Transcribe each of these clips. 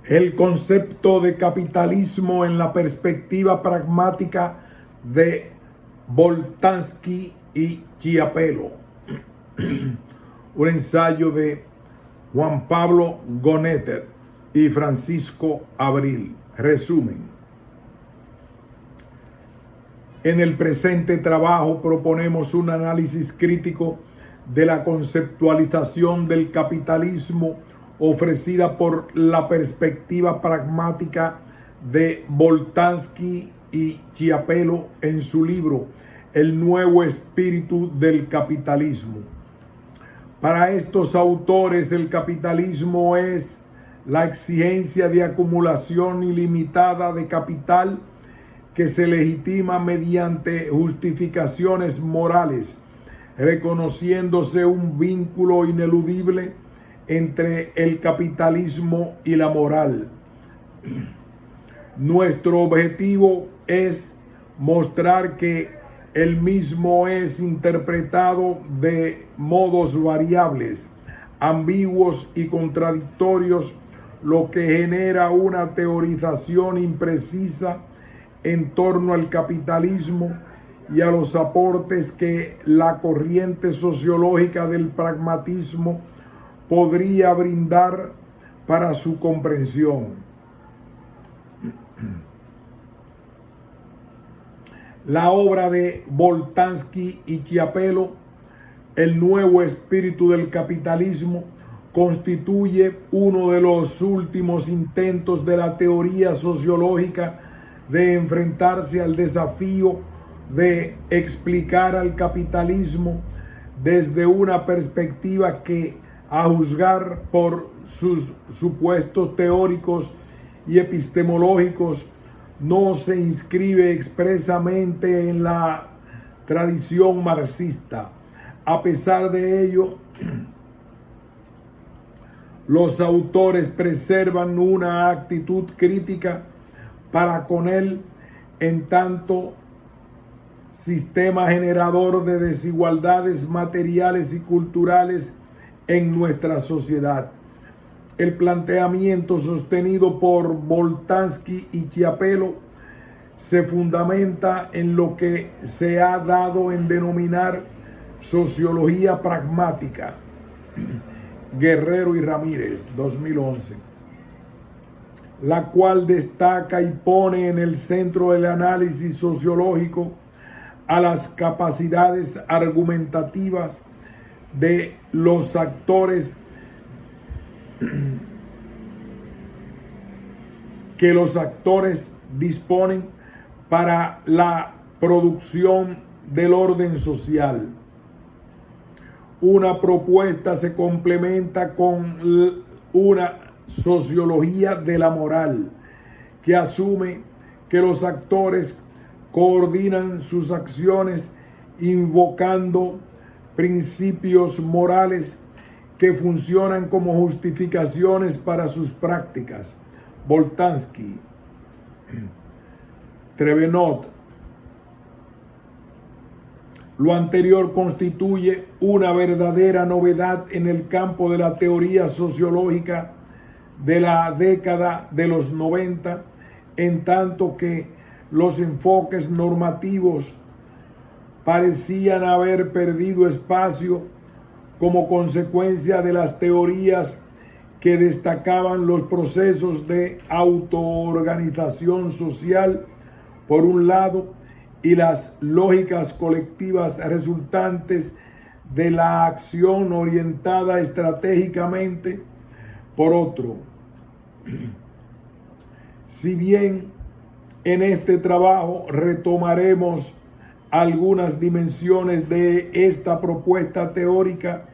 El concepto de capitalismo en la perspectiva pragmática de Boltanski y Chiapello. Un ensayo de Juan Pablo Gonetter y Francisco Abril. Resumen. En el presente trabajo proponemos un análisis crítico de la conceptualización del capitalismo ofrecida por la perspectiva pragmática de Boltanski y Chiapello en su libro El nuevo espíritu del capitalismo. Para estos autores, el capitalismo es la exigencia de acumulación ilimitada de capital que se legitima mediante justificaciones morales, reconociéndose un vínculo ineludible entre el capitalismo y la moral. Nuestro objetivo es mostrar que el mismo es interpretado de modos variables, ambiguos y contradictorios, lo que genera una teorización imprecisa en torno al capitalismo y a los aportes que la corriente sociológica del pragmatismo podría brindar para su comprensión. La obra de Boltanski y Chiapello, El nuevo espíritu del capitalismo, constituye uno de los últimos intentos de la teoría sociológica de enfrentarse al desafío de explicar al capitalismo desde una perspectiva que, a juzgar por sus supuestos teóricos y epistemológicos, no se inscribe expresamente en la tradición marxista. A pesar de ello, los autores preservan una actitud crítica para con él en tanto sistema generador de desigualdades materiales y culturales en nuestra sociedad. El planteamiento sostenido por Boltanski y Chiapello se fundamenta en lo que se ha dado en denominar sociología pragmática. Guerrero y Ramírez, 2011. La cual destaca y pone en el centro del análisis sociológico a las capacidades argumentativas de los actores que los actores disponen para la producción del orden social. Una propuesta se complementa con una sociología de la moral que asume que los actores coordinan sus acciones invocando principios morales que funcionan como justificaciones para sus prácticas. Boltanski, Trevenot. Lo anterior constituye una verdadera novedad en el campo de la teoría sociológica de la década de los 90, en tanto que los enfoques normativos parecían haber perdido espacio como consecuencia de las teorías que destacaban los procesos de autoorganización social, por un lado, y las lógicas colectivas resultantes de la acción orientada estratégicamente, por otro. Si bien en este trabajo retomaremos algunas dimensiones de esta propuesta teórica,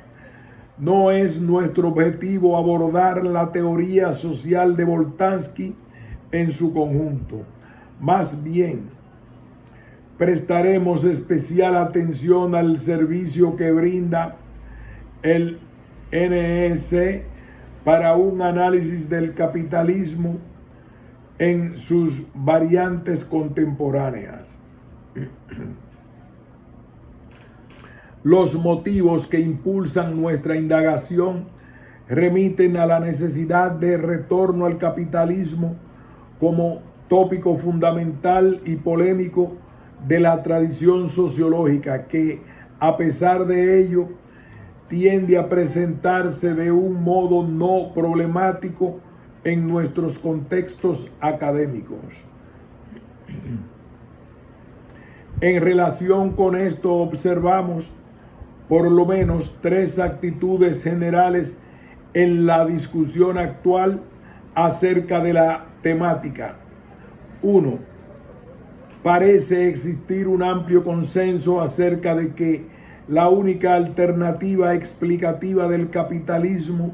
no es nuestro objetivo abordar la teoría social de Boltanski en su conjunto. Más bien, prestaremos especial atención al servicio que brinda el NEC para un análisis del capitalismo en sus variantes contemporáneas. Los motivos que impulsan nuestra indagación remiten a la necesidad de retorno al capitalismo como tópico fundamental y polémico de la tradición sociológica, que a pesar de ello tiende a presentarse de un modo no problemático en nuestros contextos académicos. En relación con esto observamos por lo menos tres actitudes generales en la discusión actual acerca de la temática. 1. Parece existir un amplio consenso acerca de que la única alternativa explicativa del capitalismo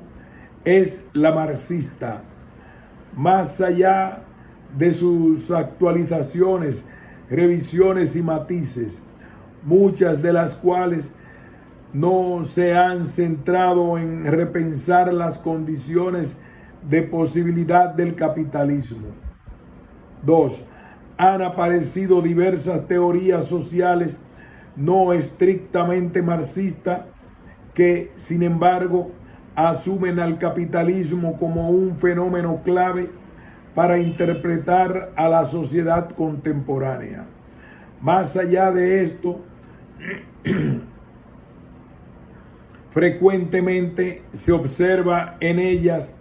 es la marxista. Más allá de sus actualizaciones, revisiones y matices, muchas de las cuales no se han centrado en repensar las condiciones de posibilidad del capitalismo. 2. Han aparecido diversas teorías sociales no estrictamente marxistas que, sin embargo, asumen al capitalismo como un fenómeno clave para interpretar a la sociedad contemporánea. Más allá de esto, frecuentemente se observa en ellas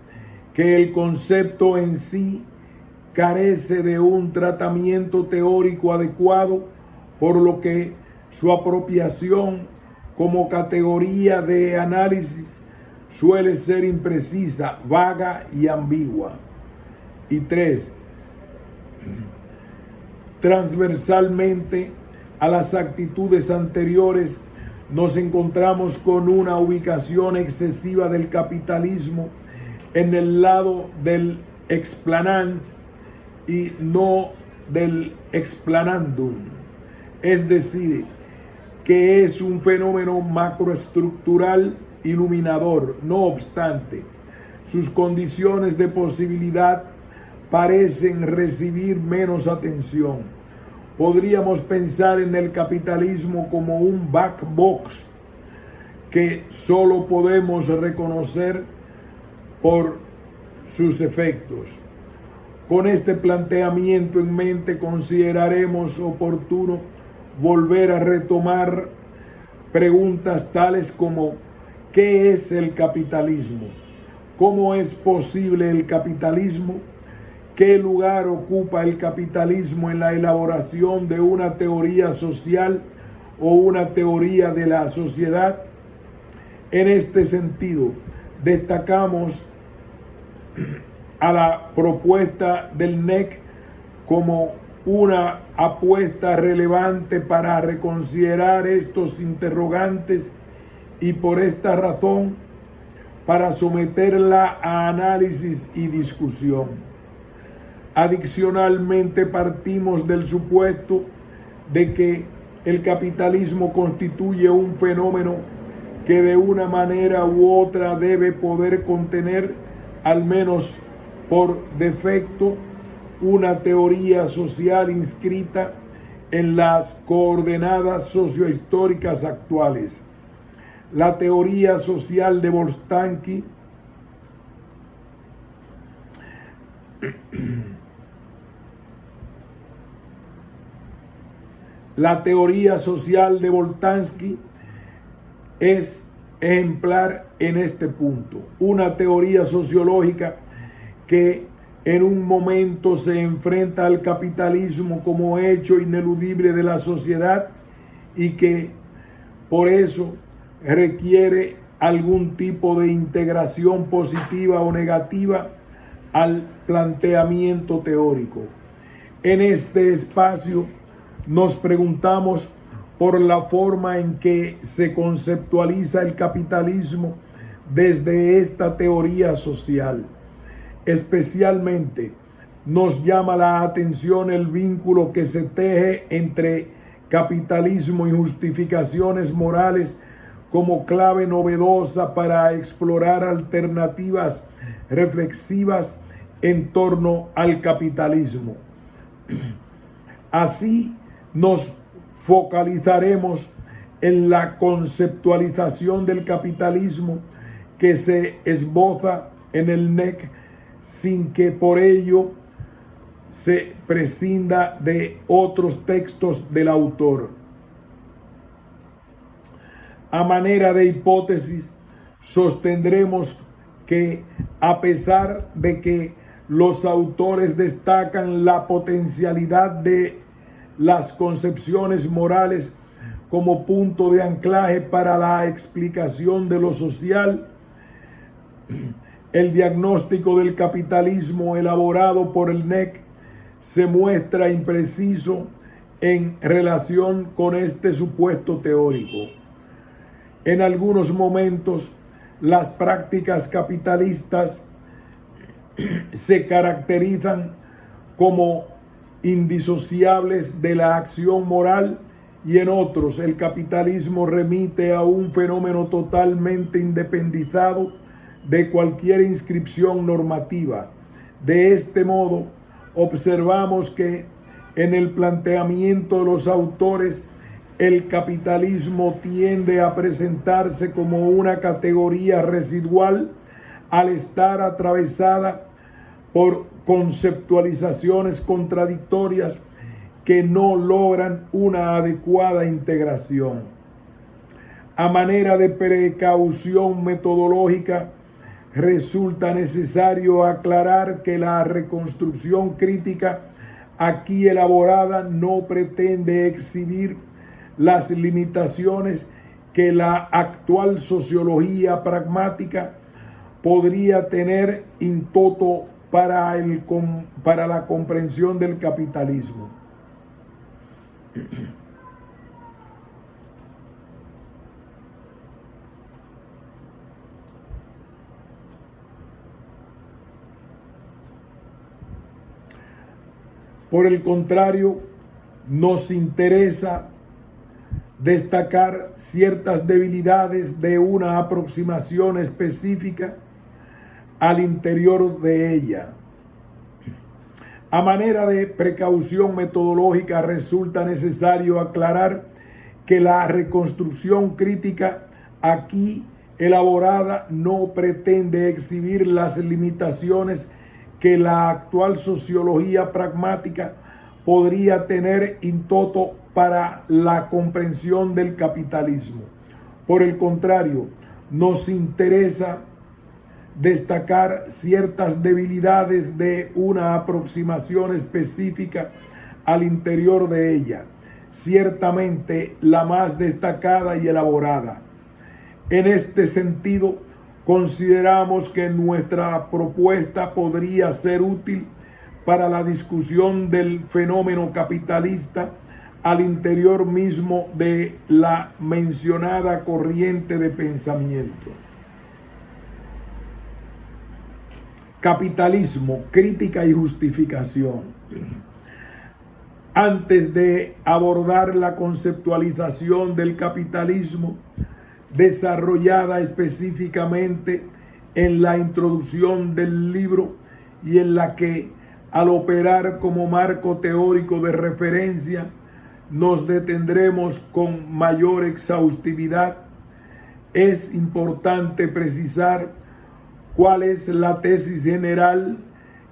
que el concepto en sí carece de un tratamiento teórico adecuado, por lo que su apropiación como categoría de análisis suele ser imprecisa, vaga y ambigua. Y 3. Transversalmente a las actitudes anteriores, nos encontramos con una ubicación excesiva del capitalismo en el lado del explanans y no del explanandum, es decir, que es un fenómeno macroestructural iluminador. No obstante, sus condiciones de posibilidad parecen recibir menos atención. Podríamos pensar en el capitalismo como un black box que solo podemos reconocer por sus efectos. Con este planteamiento en mente, consideraremos oportuno volver a retomar preguntas tales como: ¿qué es el capitalismo? ¿Cómo es posible el capitalismo? ¿Qué lugar ocupa el capitalismo en la elaboración de una teoría social o una teoría de la sociedad? En este sentido, destacamos a la propuesta del NEC como una apuesta relevante para reconsiderar estos interrogantes y, por esta razón, para someterla a análisis y discusión. Adicionalmente, partimos del supuesto de que el capitalismo constituye un fenómeno que de una manera u otra debe poder contener, al menos por defecto, una teoría social inscrita en las coordenadas sociohistóricas actuales. La teoría social de Boltanski es ejemplar en este punto. Una teoría sociológica que en un momento se enfrenta al capitalismo como hecho ineludible de la sociedad y que por eso requiere algún tipo de integración positiva o negativa al planteamiento teórico. En este espacio nos preguntamos por la forma en que se conceptualiza el capitalismo desde esta teoría social. Especialmente nos llama la atención el vínculo que se teje entre capitalismo y justificaciones morales como clave novedosa para explorar alternativas reflexivas en torno al capitalismo. Así nos focalizaremos en la conceptualización del capitalismo que se esboza en el NEC sin que por ello se prescinda de otros textos del autor. A manera de hipótesis, sostendremos que a pesar de que los autores destacan la potencialidad de las concepciones morales como punto de anclaje para la explicación de lo social, el diagnóstico del capitalismo elaborado por el NEC se muestra impreciso en relación con este supuesto teórico. En algunos momentos, las prácticas capitalistas se caracterizan como indisociables de la acción moral y en otros el capitalismo remite a un fenómeno totalmente independizado de cualquier inscripción normativa. De este modo, observamos que en el planteamiento de los autores, el capitalismo tiende a presentarse como una categoría residual al estar atravesada por conceptualizaciones contradictorias que no logran una adecuada integración. A manera de precaución metodológica, resulta necesario aclarar que la reconstrucción crítica aquí elaborada no pretende exhibir las limitaciones que la actual sociología pragmática podría tener in toto para la comprensión del capitalismo. Por el contrario, nos interesa destacar ciertas debilidades de una aproximación específica al interior de ella. A manera de precaución metodológica, resulta necesario aclarar que la reconstrucción crítica aquí elaborada no pretende exhibir las limitaciones que la actual sociología pragmática podría tener in toto para la comprensión del capitalismo. Por el contrario, nos interesa destacar ciertas debilidades de una aproximación específica al interior de ella, ciertamente la más destacada y elaborada. En este sentido, consideramos que nuestra propuesta podría ser útil para la discusión del fenómeno capitalista al interior mismo de la mencionada corriente de pensamiento. Capitalismo, crítica y justificación. Antes de abordar la conceptualización del capitalismo, desarrollada específicamente en la introducción del libro y en la que, al operar como marco teórico de referencia, nos detendremos con mayor exhaustividad, es importante precisar cuál es la tesis general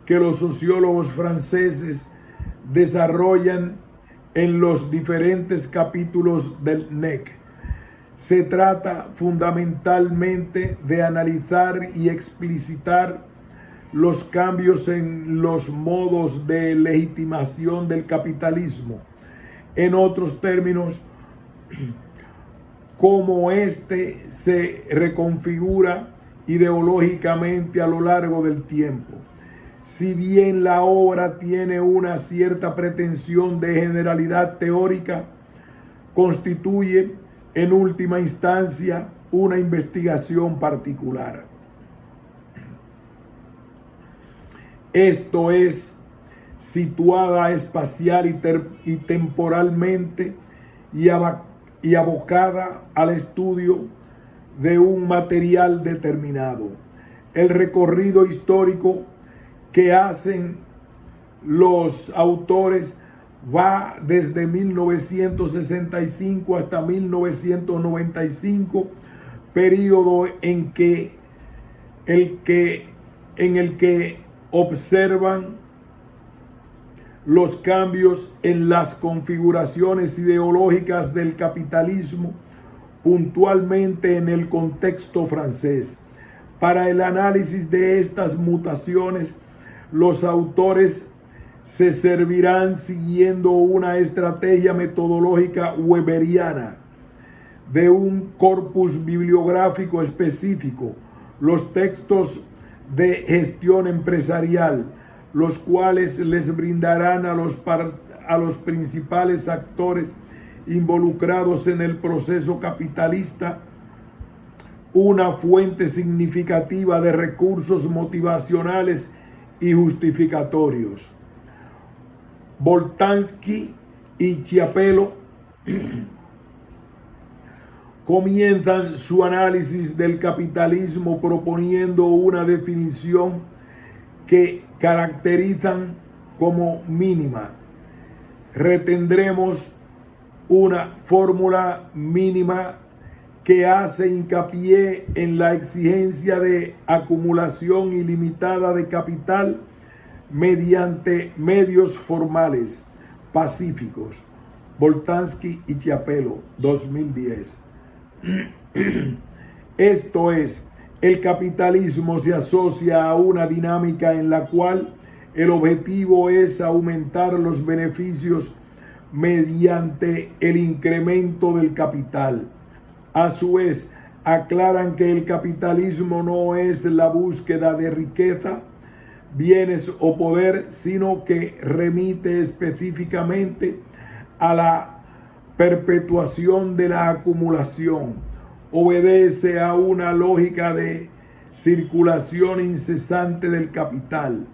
que los sociólogos franceses desarrollan en los diferentes capítulos del NEC. Se trata fundamentalmente de analizar y explicitar los cambios en los modos de legitimación del capitalismo. En otros términos, cómo éste se reconfigura ideológicamente a lo largo del tiempo. Si bien la obra tiene una cierta pretensión de generalidad teórica, constituye en última instancia una investigación particular. Esto es, situada espacial y temporalmente y abocada al estudio de un material determinado. El recorrido histórico que hacen los autores va desde 1965 hasta 1995, periodo en que en el que observan los cambios en las configuraciones ideológicas del capitalismo, puntualmente en el contexto francés. Para el análisis de estas mutaciones, los autores se servirán siguiendo una estrategia metodológica weberiana de un corpus bibliográfico específico, los textos de gestión empresarial, los cuales les brindarán a los principales actores involucrados en el proceso capitalista una fuente significativa de recursos motivacionales y justificatorios. Boltanski y Chiapello comienzan su análisis del capitalismo proponiendo una definición que caracterizan como mínima. Retendremos una fórmula mínima que hace hincapié en la exigencia de acumulación ilimitada de capital mediante medios formales, pacíficos. Boltanski y Chiapello, 2010. Esto es, el capitalismo se asocia a una dinámica en la cual el objetivo es aumentar los beneficios mediante el incremento del capital. A su vez, aclaran que el capitalismo no es la búsqueda de riqueza, bienes o poder, sino que remite específicamente a la perpetuación de la acumulación. Obedece a una lógica de circulación incesante del capital.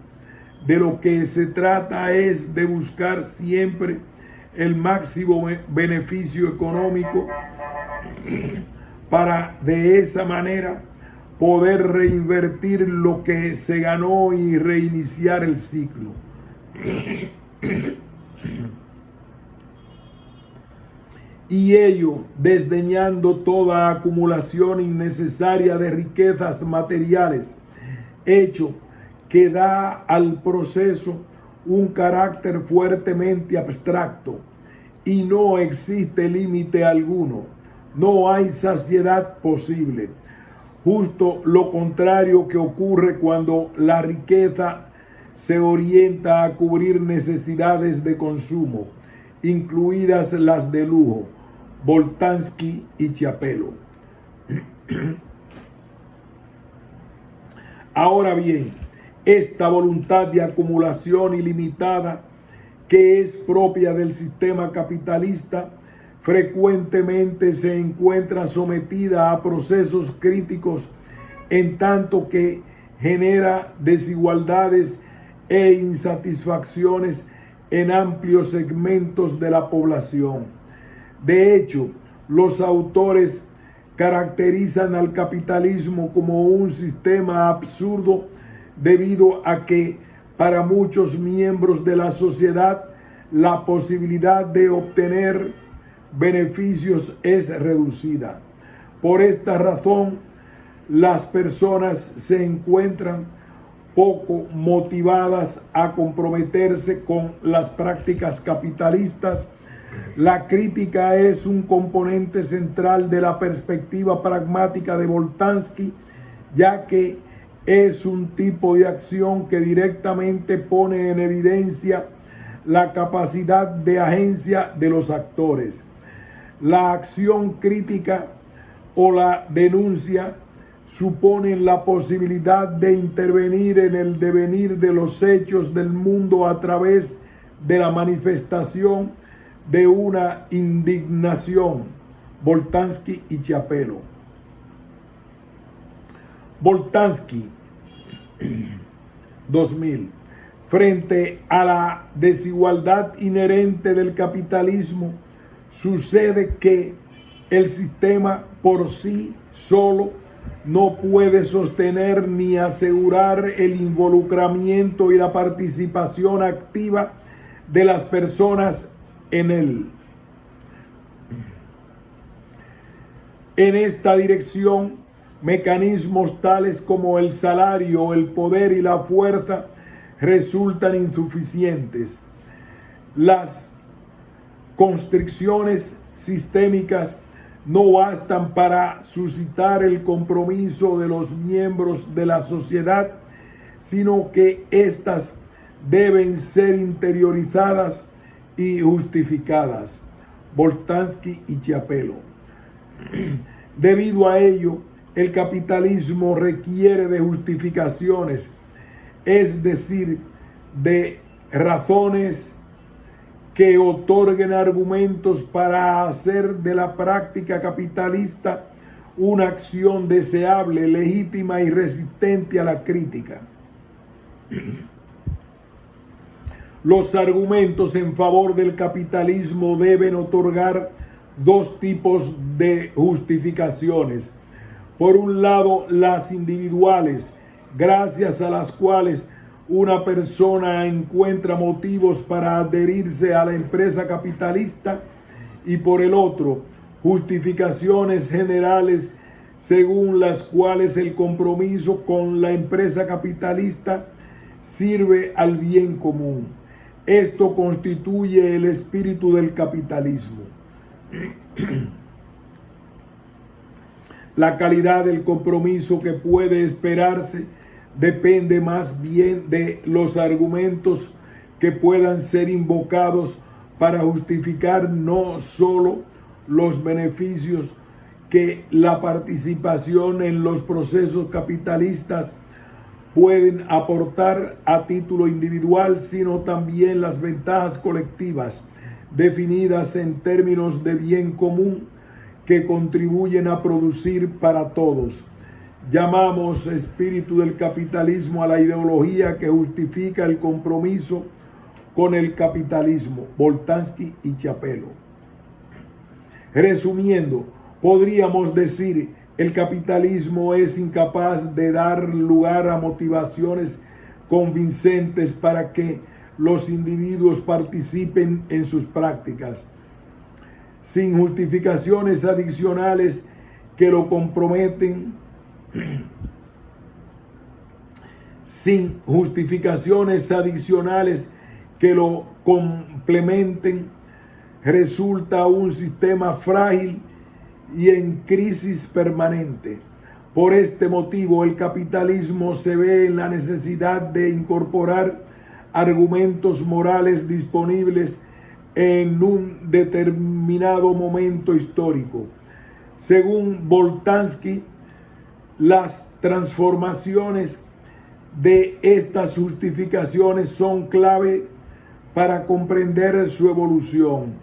De lo que se trata es de buscar siempre el máximo beneficio económico para de esa manera poder reinvertir lo que se ganó y reiniciar el ciclo. Y ello desdeñando toda acumulación innecesaria de riquezas materiales, hecho que da al proceso un carácter fuertemente abstracto, y no existe límite alguno, no hay saciedad posible. Justo lo contrario que ocurre cuando la riqueza se orienta a cubrir necesidades de consumo, incluidas las de lujo. Boltanski y Chiapello. Ahora bien, esta voluntad de acumulación ilimitada que es propia del sistema capitalista frecuentemente se encuentra sometida a procesos críticos en tanto que genera desigualdades e insatisfacciones en amplios segmentos de la población. De hecho, los autores caracterizan al capitalismo como un sistema absurdo debido a que para muchos miembros de la sociedad la posibilidad de obtener beneficios es reducida. Por esta razón, las personas se encuentran poco motivadas a comprometerse con las prácticas capitalistas. La crítica es un componente central de la perspectiva pragmática de Boltanski, ya que es un tipo de acción que directamente pone en evidencia la capacidad de agencia de los actores. La acción crítica o la denuncia suponen la posibilidad de intervenir en el devenir de los hechos del mundo a través de la manifestación de una indignación. Boltanski y Chiapello. Boltanski, 2000. Frente a la desigualdad inherente del capitalismo, sucede que el sistema por sí solo no puede sostener ni asegurar el involucramiento y la participación activa de las personas en él. En esta dirección, mecanismos tales como el salario, el poder y la fuerza resultan insuficientes. Las constricciones sistémicas no bastan para suscitar el compromiso de los miembros de la sociedad, sino que éstas deben ser interiorizadas y justificadas. Boltanski y Chiapello. Debido a ello, el capitalismo requiere de justificaciones, es decir, de razones que otorguen argumentos para hacer de la práctica capitalista una acción deseable, legítima y resistente a la crítica. Los argumentos en favor del capitalismo deben otorgar dos tipos de justificaciones. Por un lado, las individuales, gracias a las cuales una persona encuentra motivos para adherirse a la empresa capitalista, y por el otro, justificaciones generales según las cuales el compromiso con la empresa capitalista sirve al bien común. Esto constituye el espíritu del capitalismo. La calidad del compromiso que puede esperarse depende más bien de los argumentos que puedan ser invocados para justificar no solo los beneficios que la participación en los procesos capitalistas pueden aportar a título individual, sino también las ventajas colectivas definidas en términos de bien común que contribuyen a producir para todos. Llamamos espíritu del capitalismo a la ideología que justifica el compromiso con el capitalismo. Boltanski y Chiapello. Resumiendo, podríamos decir, el capitalismo es incapaz de dar lugar a motivaciones convincentes para que los individuos participen en sus prácticas. Sin justificaciones adicionales que lo comprometen, sin justificaciones adicionales que lo complementen, resulta un sistema frágil y en crisis permanente. Por este motivo, el capitalismo se ve en la necesidad de incorporar argumentos morales disponibles en un determinado momento histórico. Según Boltanski, las transformaciones de estas justificaciones son clave para comprender su evolución.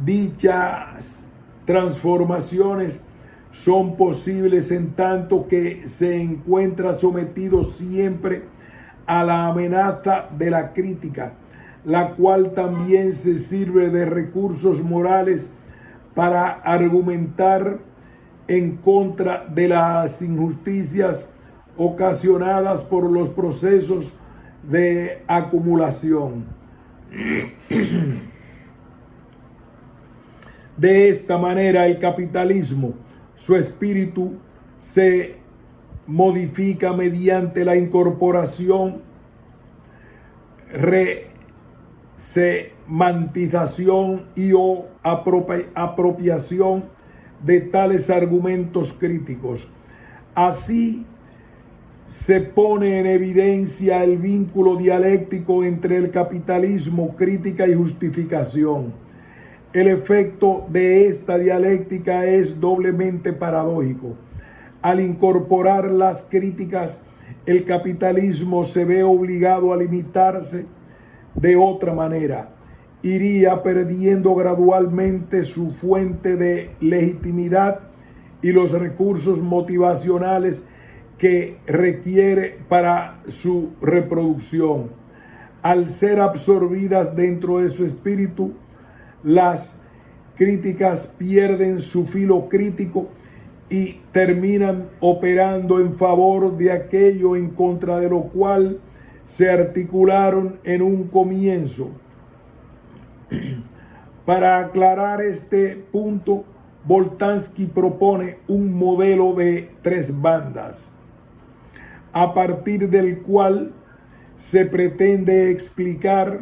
Dichas transformaciones son posibles en tanto que se encuentra sometido siempre a la amenaza de la crítica, la cual también se sirve de recursos morales para argumentar en contra de las injusticias ocasionadas por los procesos de acumulación. De esta manera, el capitalismo, su espíritu se modifica mediante la incorporación, resemantización y o apropiación de tales argumentos críticos. Así se pone en evidencia el vínculo dialéctico entre el capitalismo, crítica y justificación. El efecto de esta dialéctica es doblemente paradójico. Al incorporar las críticas, el capitalismo se ve obligado a limitarse. De otra manera, iría perdiendo gradualmente su fuente de legitimidad y los recursos motivacionales que requiere para su reproducción. Al ser absorbidas dentro de su espíritu, las críticas pierden su filo crítico y terminan operando en favor de aquello en contra de lo cual se articularon en un comienzo. Para aclarar este punto, Boltanski propone un modelo de 3 bandas, a partir del cual se pretende explicar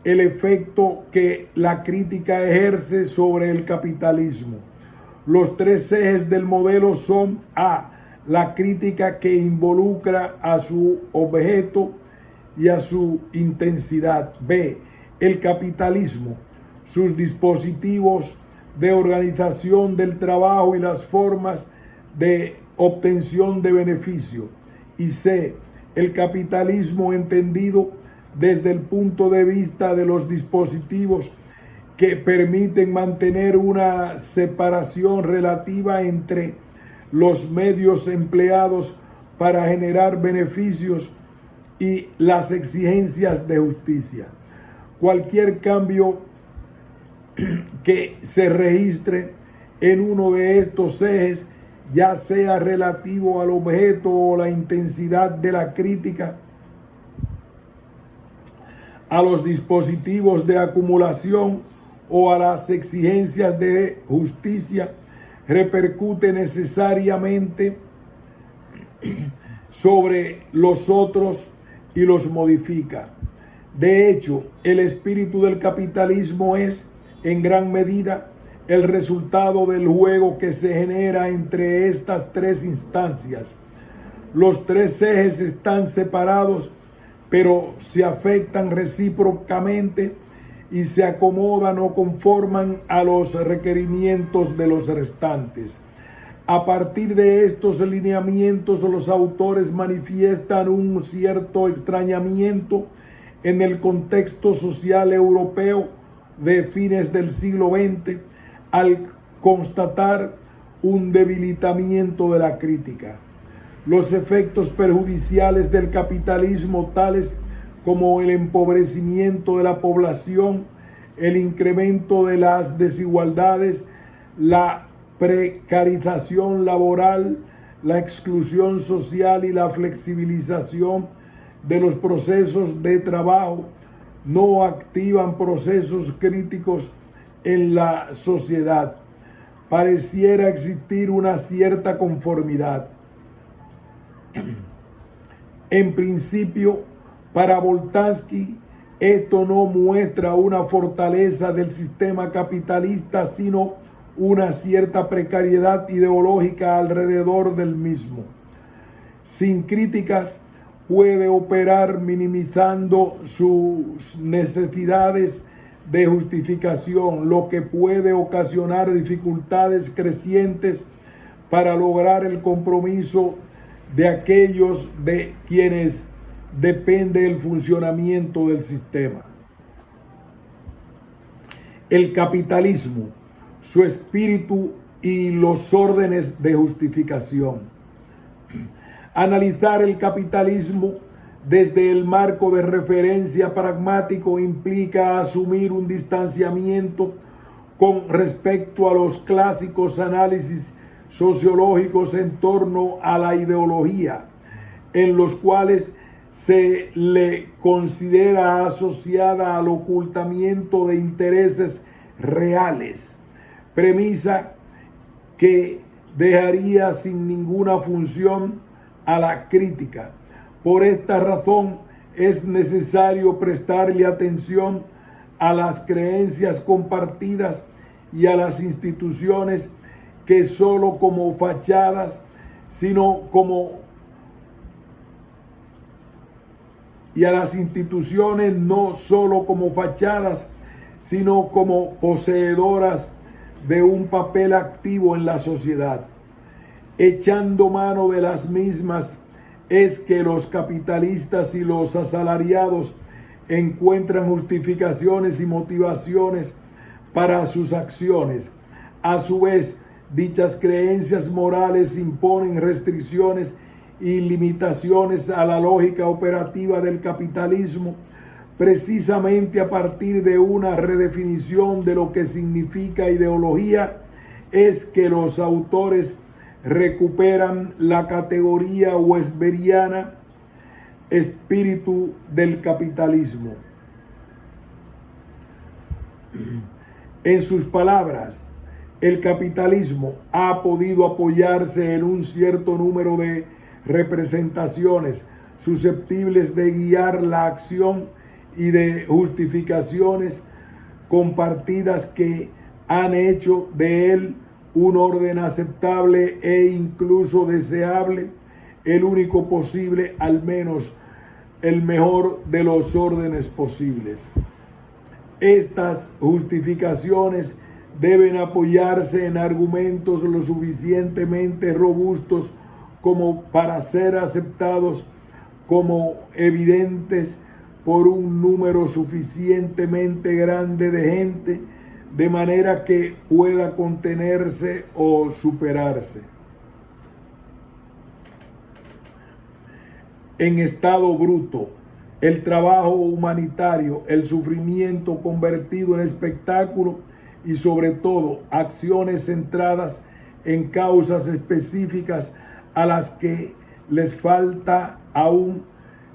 el efecto que la crítica ejerce sobre el capitalismo. Los 3 ejes del modelo son: A, la crítica que involucra a su objeto y a su intensidad; B, el capitalismo, sus dispositivos de organización del trabajo y las formas de obtención de beneficio; y C, el capitalismo entendido desde el punto de vista de los dispositivos que permiten mantener una separación relativa entre los medios empleados para generar beneficios y las exigencias de justicia. Cualquier cambio que se registre en uno de estos ejes, ya sea relativo al objeto o la intensidad de la crítica, a los dispositivos de acumulación o a las exigencias de justicia, repercute necesariamente sobre los otros y los modifica. De hecho, el espíritu del capitalismo es, en gran medida, el resultado del juego que se genera entre estas 3 instancias. Los 3 ejes están separados, pero se afectan recíprocamente y se acomodan o conforman a los requerimientos de los restantes. A partir de estos lineamientos, los autores manifiestan un cierto extrañamiento en el contexto social europeo de fines del siglo XX al constatar un debilitamiento de la crítica. Los efectos perjudiciales del capitalismo, tales como el empobrecimiento de la población, el incremento de las desigualdades, la precarización laboral, la exclusión social y la flexibilización de los procesos de trabajo, no activan procesos críticos en la sociedad. Pareciera existir una cierta conformidad. En principio, para Boltanski, esto no muestra una fortaleza del sistema capitalista, sino una cierta precariedad ideológica alrededor del mismo. Sin críticas, puede operar minimizando sus necesidades de justificación, lo que puede ocasionar dificultades crecientes para lograr el compromiso de aquellos de quienes depende el funcionamiento del sistema. El capitalismo, su espíritu y los órdenes de justificación. Analizar el capitalismo desde el marco de referencia pragmático implica asumir un distanciamiento con respecto a los clásicos análisis sociológicos en torno a la ideología, en los cuales se le considera asociada al ocultamiento de intereses reales, premisa que dejaría sin ninguna función a la crítica. Por esta razón es necesario prestarle atención a las creencias compartidas y a las instituciones que solo como fachadas, y a las instituciones no solo como fachadas, sino como poseedoras de un papel activo en la sociedad. Echando mano de las mismas es que los capitalistas y los asalariados encuentran justificaciones y motivaciones para sus acciones. A su vez, dichas creencias morales imponen restricciones y limitaciones a la lógica operativa del capitalismo, precisamente a partir de una redefinición de lo que significa ideología. Es que los autores recuperan la categoría weberiana espíritu del capitalismo. En sus palabras, el capitalismo ha podido apoyarse en un cierto número de representaciones susceptibles de guiar la acción y de justificaciones compartidas que han hecho de él un orden aceptable e incluso deseable, el único posible, al menos el mejor de los órdenes posibles. Estas justificaciones deben apoyarse en argumentos lo suficientemente robustos como para ser aceptados como evidentes por un número suficientemente grande de gente, de manera que pueda contenerse o superarse. En estado bruto, el trabajo humanitario, el sufrimiento convertido en espectáculo y sobre todo acciones centradas en causas específicas a las que les falta aún,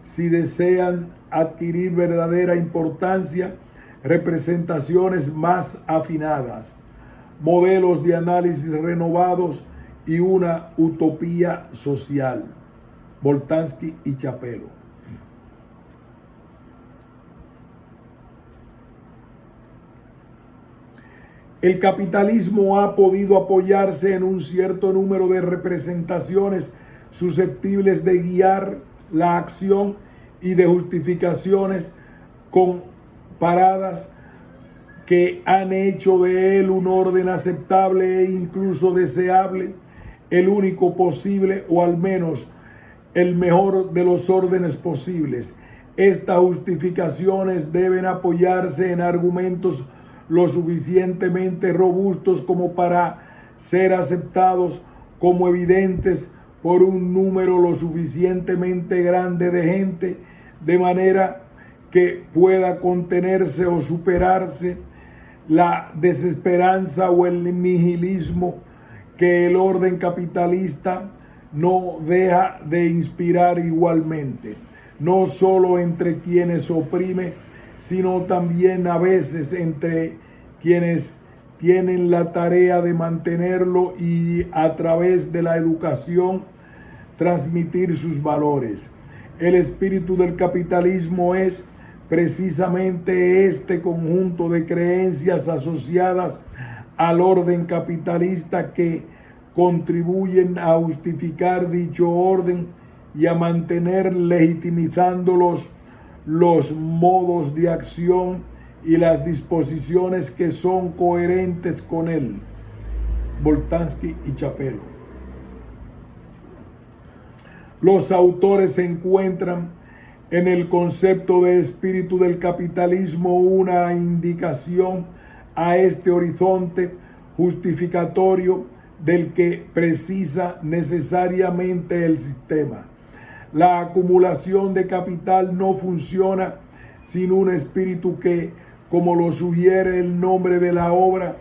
si desean adquirir verdadera importancia, representaciones más afinadas, modelos de análisis renovados y una utopía social. Boltanski y Chapelo. El capitalismo ha podido apoyarse en un cierto número de representaciones susceptibles de guiar la acción y de justificaciones comparadas que han hecho de él un orden aceptable e incluso deseable, el único posible o al menos el mejor de los órdenes posibles. Estas justificaciones deben apoyarse en argumentos lo suficientemente robustos como para ser aceptados como evidentes por un número lo suficientemente grande de gente, de manera que pueda contenerse o superarse la desesperanza o el nihilismo que el orden capitalista no deja de inspirar igualmente, no solo entre quienes oprime, sino también a veces entre quienes tienen la tarea de mantenerlo y a través de la educación transmitir sus valores. El espíritu del capitalismo es precisamente este conjunto de creencias asociadas al orden capitalista que contribuyen a justificar dicho orden y a mantener legitimizando los modos de acción y las disposiciones que son coherentes con él. Boltanski y Chapelo. Los autores encuentran en el concepto de espíritu del capitalismo una indicación a este horizonte justificatorio del que precisa necesariamente el sistema. La acumulación de capital no funciona sin un espíritu que, como lo sugiere el nombre de la obra,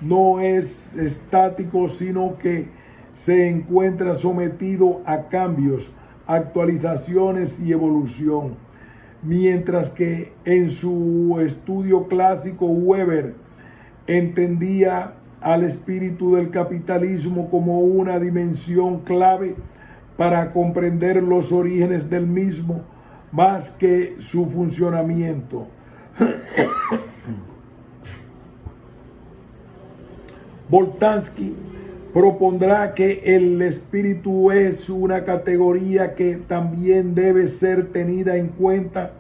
no es estático, sino que se encuentra sometido a cambios, actualizaciones y evolución. Mientras que en su estudio clásico Weber entendía al espíritu del capitalismo como una dimensión clave para comprender los orígenes del mismo, más que su funcionamiento. Boltanski propondrá que el espíritu es una categoría que también debe ser tenida en cuenta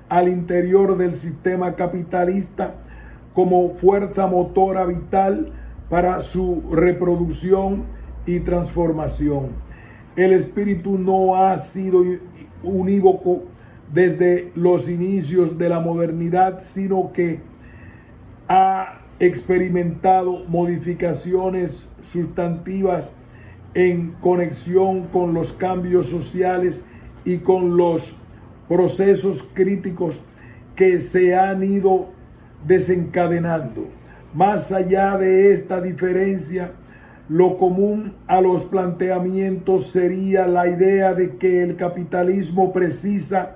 al interior del sistema capitalista como fuerza motora vital para su reproducción y transformación. El espíritu no ha sido unívoco desde los inicios de la modernidad, sino que ha experimentado modificaciones sustantivas en conexión con los cambios sociales y con los procesos críticos que se han ido desencadenando. Más allá de esta diferencia, lo común a los planteamientos sería la idea de que el capitalismo precisa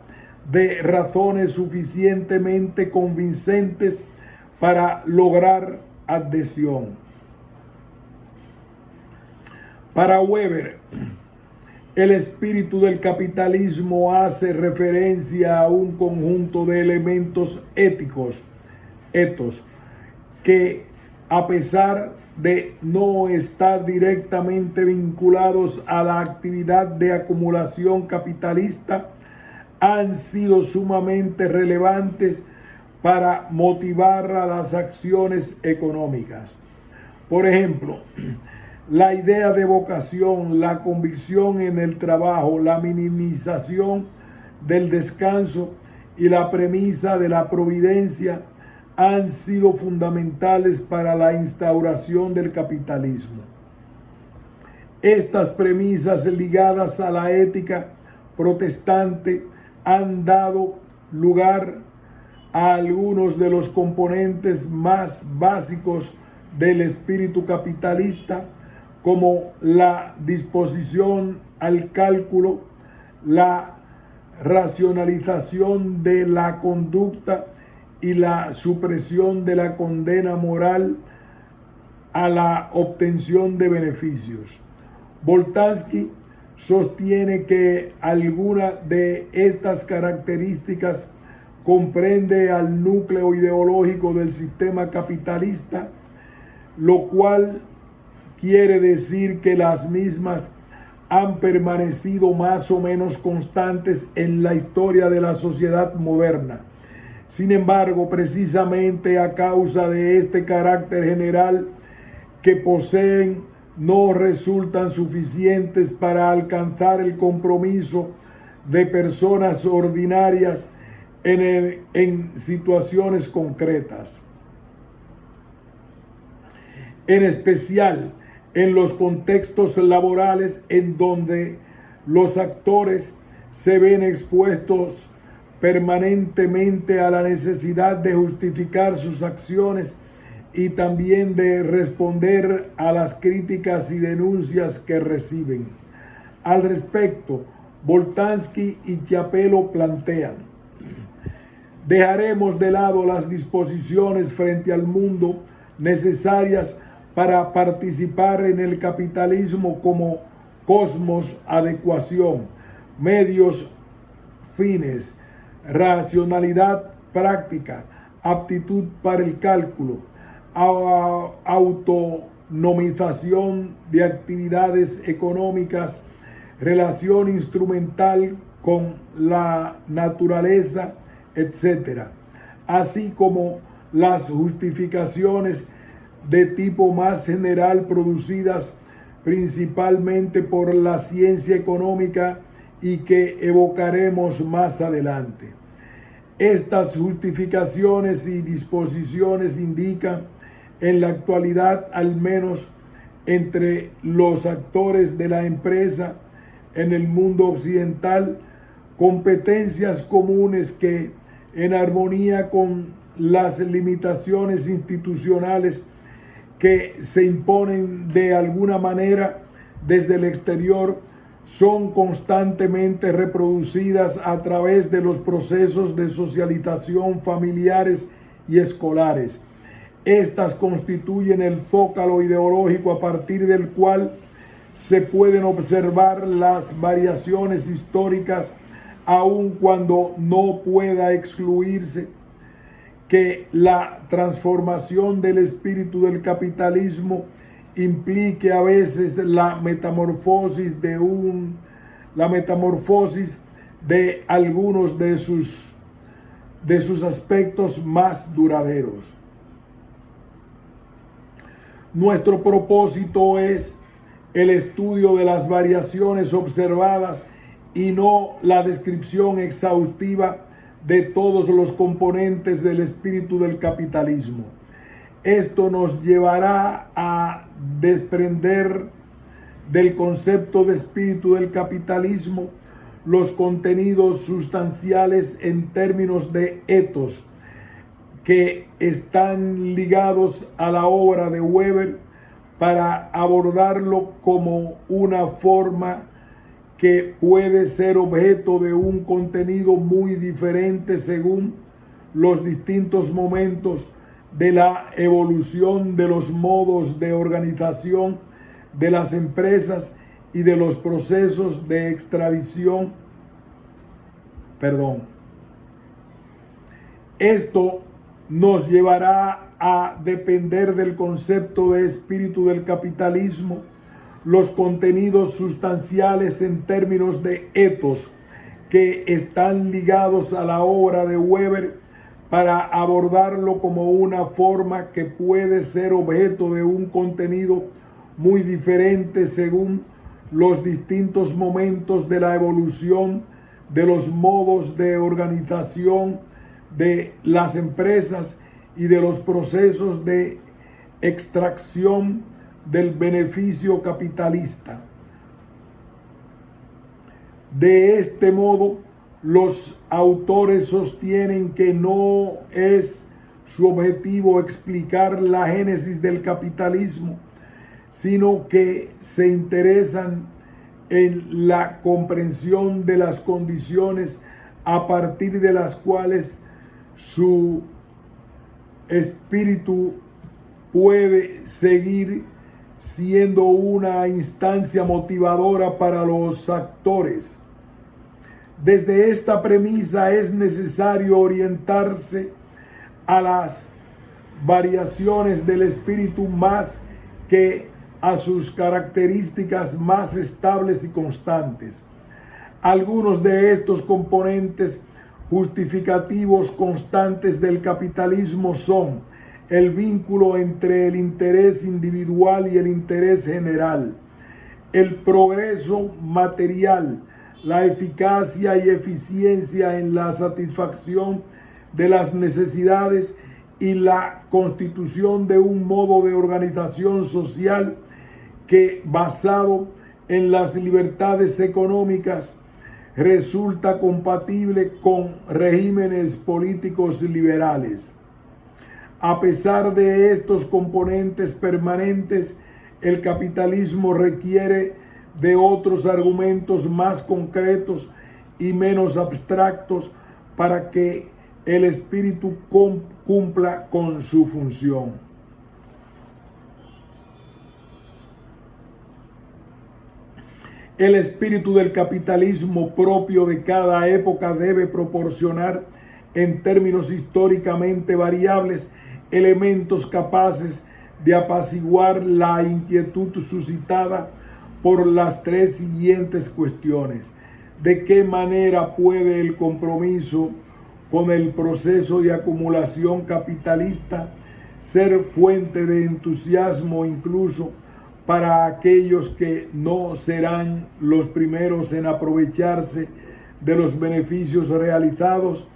de razones suficientemente convincentes para lograr adhesión. Para Weber, el espíritu del capitalismo hace referencia a un conjunto de elementos éticos, etos, que a pesar de no estar directamente vinculados a la actividad de acumulación capitalista, han sido sumamente relevantes para motivar a las acciones económicas. Por ejemplo, la idea de vocación, la convicción en el trabajo, la minimización del descanso y la premisa de la providencia han sido fundamentales para la instauración del capitalismo. Estas premisas ligadas a la ética protestante han dado lugar a algunos de los componentes más básicos del espíritu capitalista, como la disposición al cálculo, la racionalización de la conducta y la supresión de la condena moral a la obtención de beneficios. Boltanski sostiene que alguna de estas características comprende al núcleo ideológico del sistema capitalista, lo cual quiere decir que las mismas han permanecido más o menos constantes en la historia de la sociedad moderna. Sin embargo, precisamente a causa de este carácter general que poseen, no resultan suficientes para alcanzar el compromiso de personas ordinarias en situaciones concretas. En especial en los contextos laborales en donde los actores se ven expuestos permanentemente a la necesidad de justificar sus acciones y también de responder a las críticas y denuncias que reciben. Al respecto, Boltanski y Chiapello plantean: dejaremos de lado las disposiciones frente al mundo necesarias para participar en el capitalismo como cosmos, adecuación, medios, fines, racionalidad práctica, aptitud para el cálculo, autonomización de actividades económicas, relación instrumental con la naturaleza, etc., así como las justificaciones de tipo más general producidas principalmente por la ciencia económica y que evocaremos más adelante. Estas justificaciones y disposiciones indican en la actualidad, al menos entre los actores de la empresa en el mundo occidental, competencias comunes que, en armonía con las limitaciones institucionales que se imponen de alguna manera desde el exterior, son constantemente reproducidas a través de los procesos de socialización familiares y escolares. Estas constituyen el zócalo ideológico a partir del cual se pueden observar las variaciones históricas, aun cuando no pueda excluirse que la transformación del espíritu del capitalismo implique a veces la metamorfosis de algunos de sus aspectos más duraderos. Nuestro propósito es el estudio de las variaciones observadas y no la descripción exhaustiva de todos los componentes del espíritu del capitalismo. Esto nos llevará a desprender del concepto de espíritu del capitalismo los contenidos sustanciales en términos de etos que están ligados a la obra de Weber, para abordarlo como una forma que puede ser objeto de un contenido muy diferente según los distintos momentos de la evolución de los modos de organización de las empresas y de los procesos de extradición. Esto nos llevará a depender del concepto de espíritu del capitalismo, los contenidos sustanciales en términos de ethos que están ligados a la obra de Weber, para abordarlo como una forma que puede ser objeto de un contenido muy diferente según los distintos momentos de la evolución de los modos de organización de las empresas y de los procesos de extracción del beneficio capitalista. De este modo, los autores sostienen que no es su objetivo explicar la génesis del capitalismo, sino que se interesan en la comprensión de las condiciones a partir de las cuales su espíritu puede seguir siendo una instancia motivadora para los actores. Desde esta premisa es necesario orientarse a las variaciones del espíritu más que a sus características más estables y constantes. Algunos de estos componentes justificativos constantes del capitalismo son el vínculo entre el interés individual y el interés general, el progreso material, la eficacia y eficiencia en la satisfacción de las necesidades y la constitución de un modo de organización social que, basado en las libertades económicas, resulta compatible con regímenes políticos liberales. A pesar de estos componentes permanentes, el capitalismo requiere de otros argumentos más concretos y menos abstractos para que el espíritu cumpla con su función. El espíritu del capitalismo propio de cada época debe proporcionar, en términos históricamente variables, elementos capaces de apaciguar la inquietud suscitada por las tres siguientes cuestiones. ¿De qué manera puede el compromiso con el proceso de acumulación capitalista ser fuente de entusiasmo incluso para aquellos que no serán los primeros en aprovecharse de los beneficios realizados?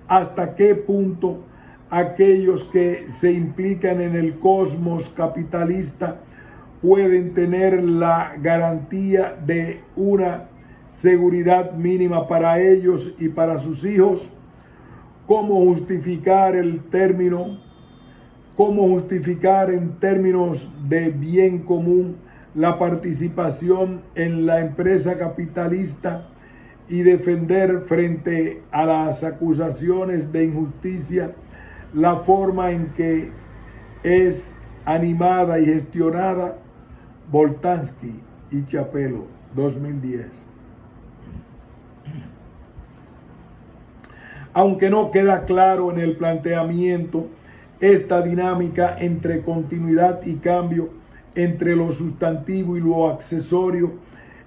¿Hasta qué punto aquellos que se implican en el cosmos capitalista pueden tener la garantía de una seguridad mínima para ellos y para sus hijos? ¿Cómo justificar en términos de bien común la participación en la empresa capitalista y defender frente a las acusaciones de injusticia la forma en que es animada y gestionada? Boltanski y Chapelo, 2010. Aunque no queda claro en el planteamiento esta dinámica entre continuidad y cambio, entre lo sustantivo y lo accesorio,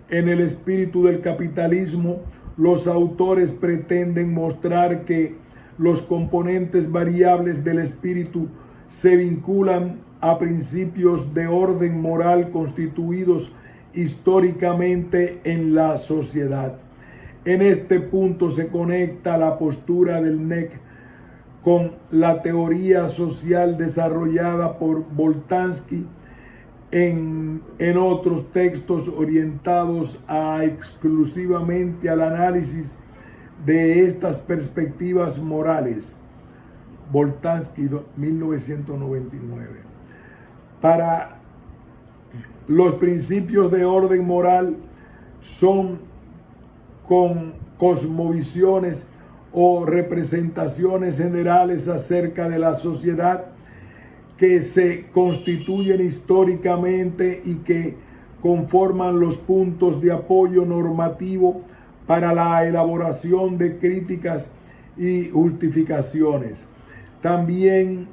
en el espíritu del capitalismo, los autores pretenden mostrar que los componentes variables del espíritu se vinculan a principios de orden moral constituidos históricamente en la sociedad. En este punto se conecta la postura del NEC con la teoría social desarrollada por Boltanski en otros textos orientados exclusivamente al análisis de estas perspectivas morales. Boltanski, 1999. Para los principios de orden moral son con cosmovisiones o representaciones generales acerca de la sociedad que se constituyen históricamente y que conforman los puntos de apoyo normativo para la elaboración de críticas y justificaciones. También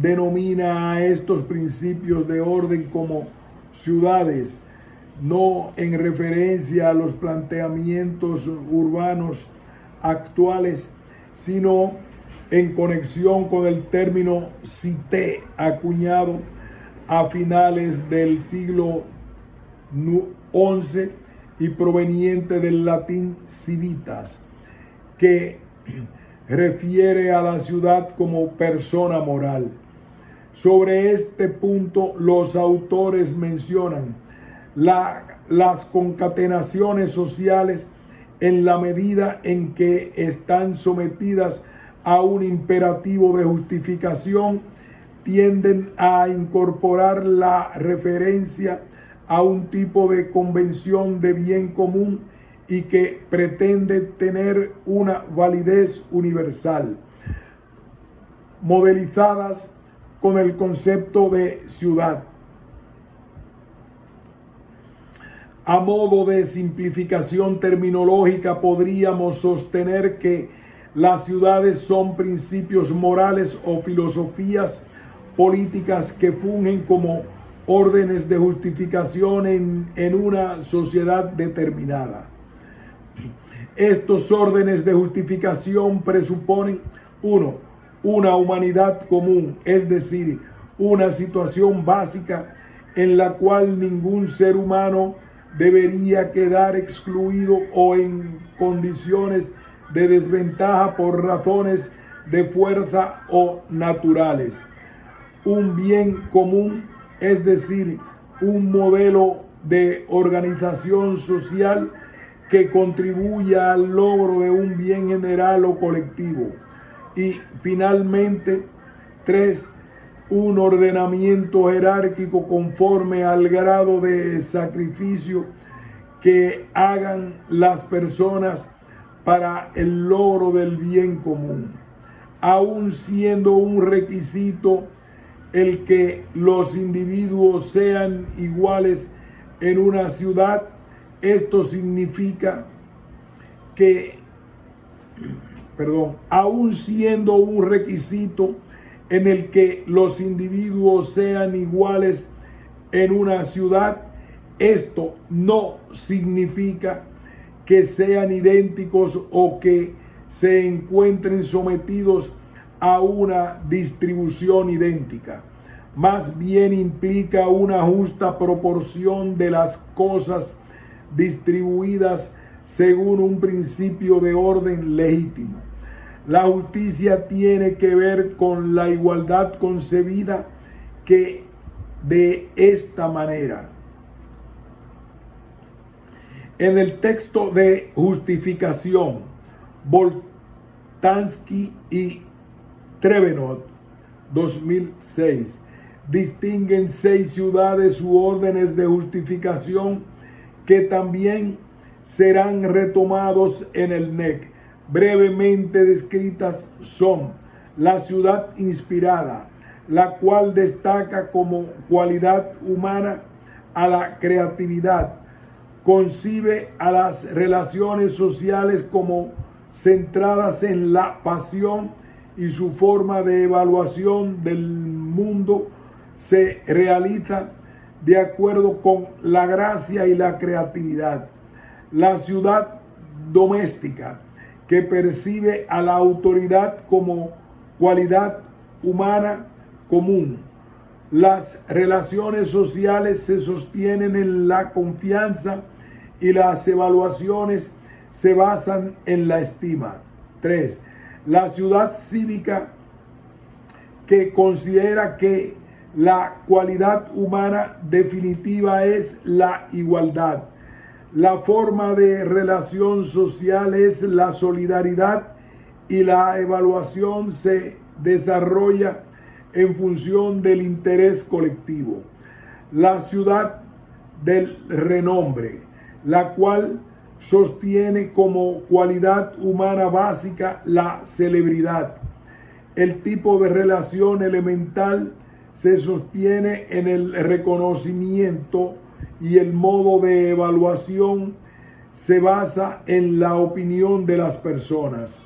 denomina a estos principios de orden como ciudades, no en referencia a los planteamientos urbanos actuales, sino en conexión con el término cité acuñado a finales del siglo XI y proveniente del latín civitas, que refiere a la ciudad como persona moral. Sobre este punto, los autores mencionan las concatenaciones sociales en la medida en que están sometidas a un imperativo de justificación, tienden a incorporar la referencia a un tipo de convención de bien común y que pretende tener una validez universal, modelizadas con el concepto de ciudad. A modo de simplificación terminológica, podríamos sostener que las ciudades son principios morales o filosofías políticas que fungen como órdenes de justificación en una sociedad determinada. Estos órdenes de justificación presuponen, 1, una humanidad común, es decir, una situación básica en la cual ningún ser humano debería quedar excluido o en condiciones de desventaja por razones de fuerza o naturales. Un bien común, es decir, un modelo de organización social que contribuya al logro de un bien general o colectivo. Y finalmente, 3, un ordenamiento jerárquico conforme al grado de sacrificio que hagan las personas para el logro del bien común, aun siendo un requisito el que los individuos sean iguales en una ciudad. Esto significa que, aun siendo un requisito en el que los individuos sean iguales en una ciudad, esto no significa que sean idénticos o que se encuentren sometidos a una distribución idéntica. Más bien implica una justa proporción de las cosas distribuidas según un principio de orden legítimo. La justicia tiene que ver con la igualdad concebida que de esta manera. En el texto de justificación, Boltanski y Trevenot, 2006, distinguen 6 ciudades u órdenes de justificación que también serán retomados en el NEC. Brevemente descritas son: la ciudad inspirada, la cual destaca como cualidad humana a la creatividad, concibe a las relaciones sociales como centradas en la pasión y su forma de evaluación del mundo se realiza de acuerdo con la gracia y la creatividad. La ciudad doméstica, que percibe a la autoridad como cualidad humana común. Las relaciones sociales se sostienen en la confianza y las evaluaciones se basan en la estima. 3. La ciudad cívica, que considera que la cualidad humana definitiva es la igualdad. La forma de relación social es la solidaridad y la evaluación se desarrolla en función del interés colectivo. La ciudad del renombre, la cual sostiene como cualidad humana básica la celebridad. El tipo de relación elemental se sostiene en el reconocimiento y el modo de evaluación se basa en la opinión de las personas.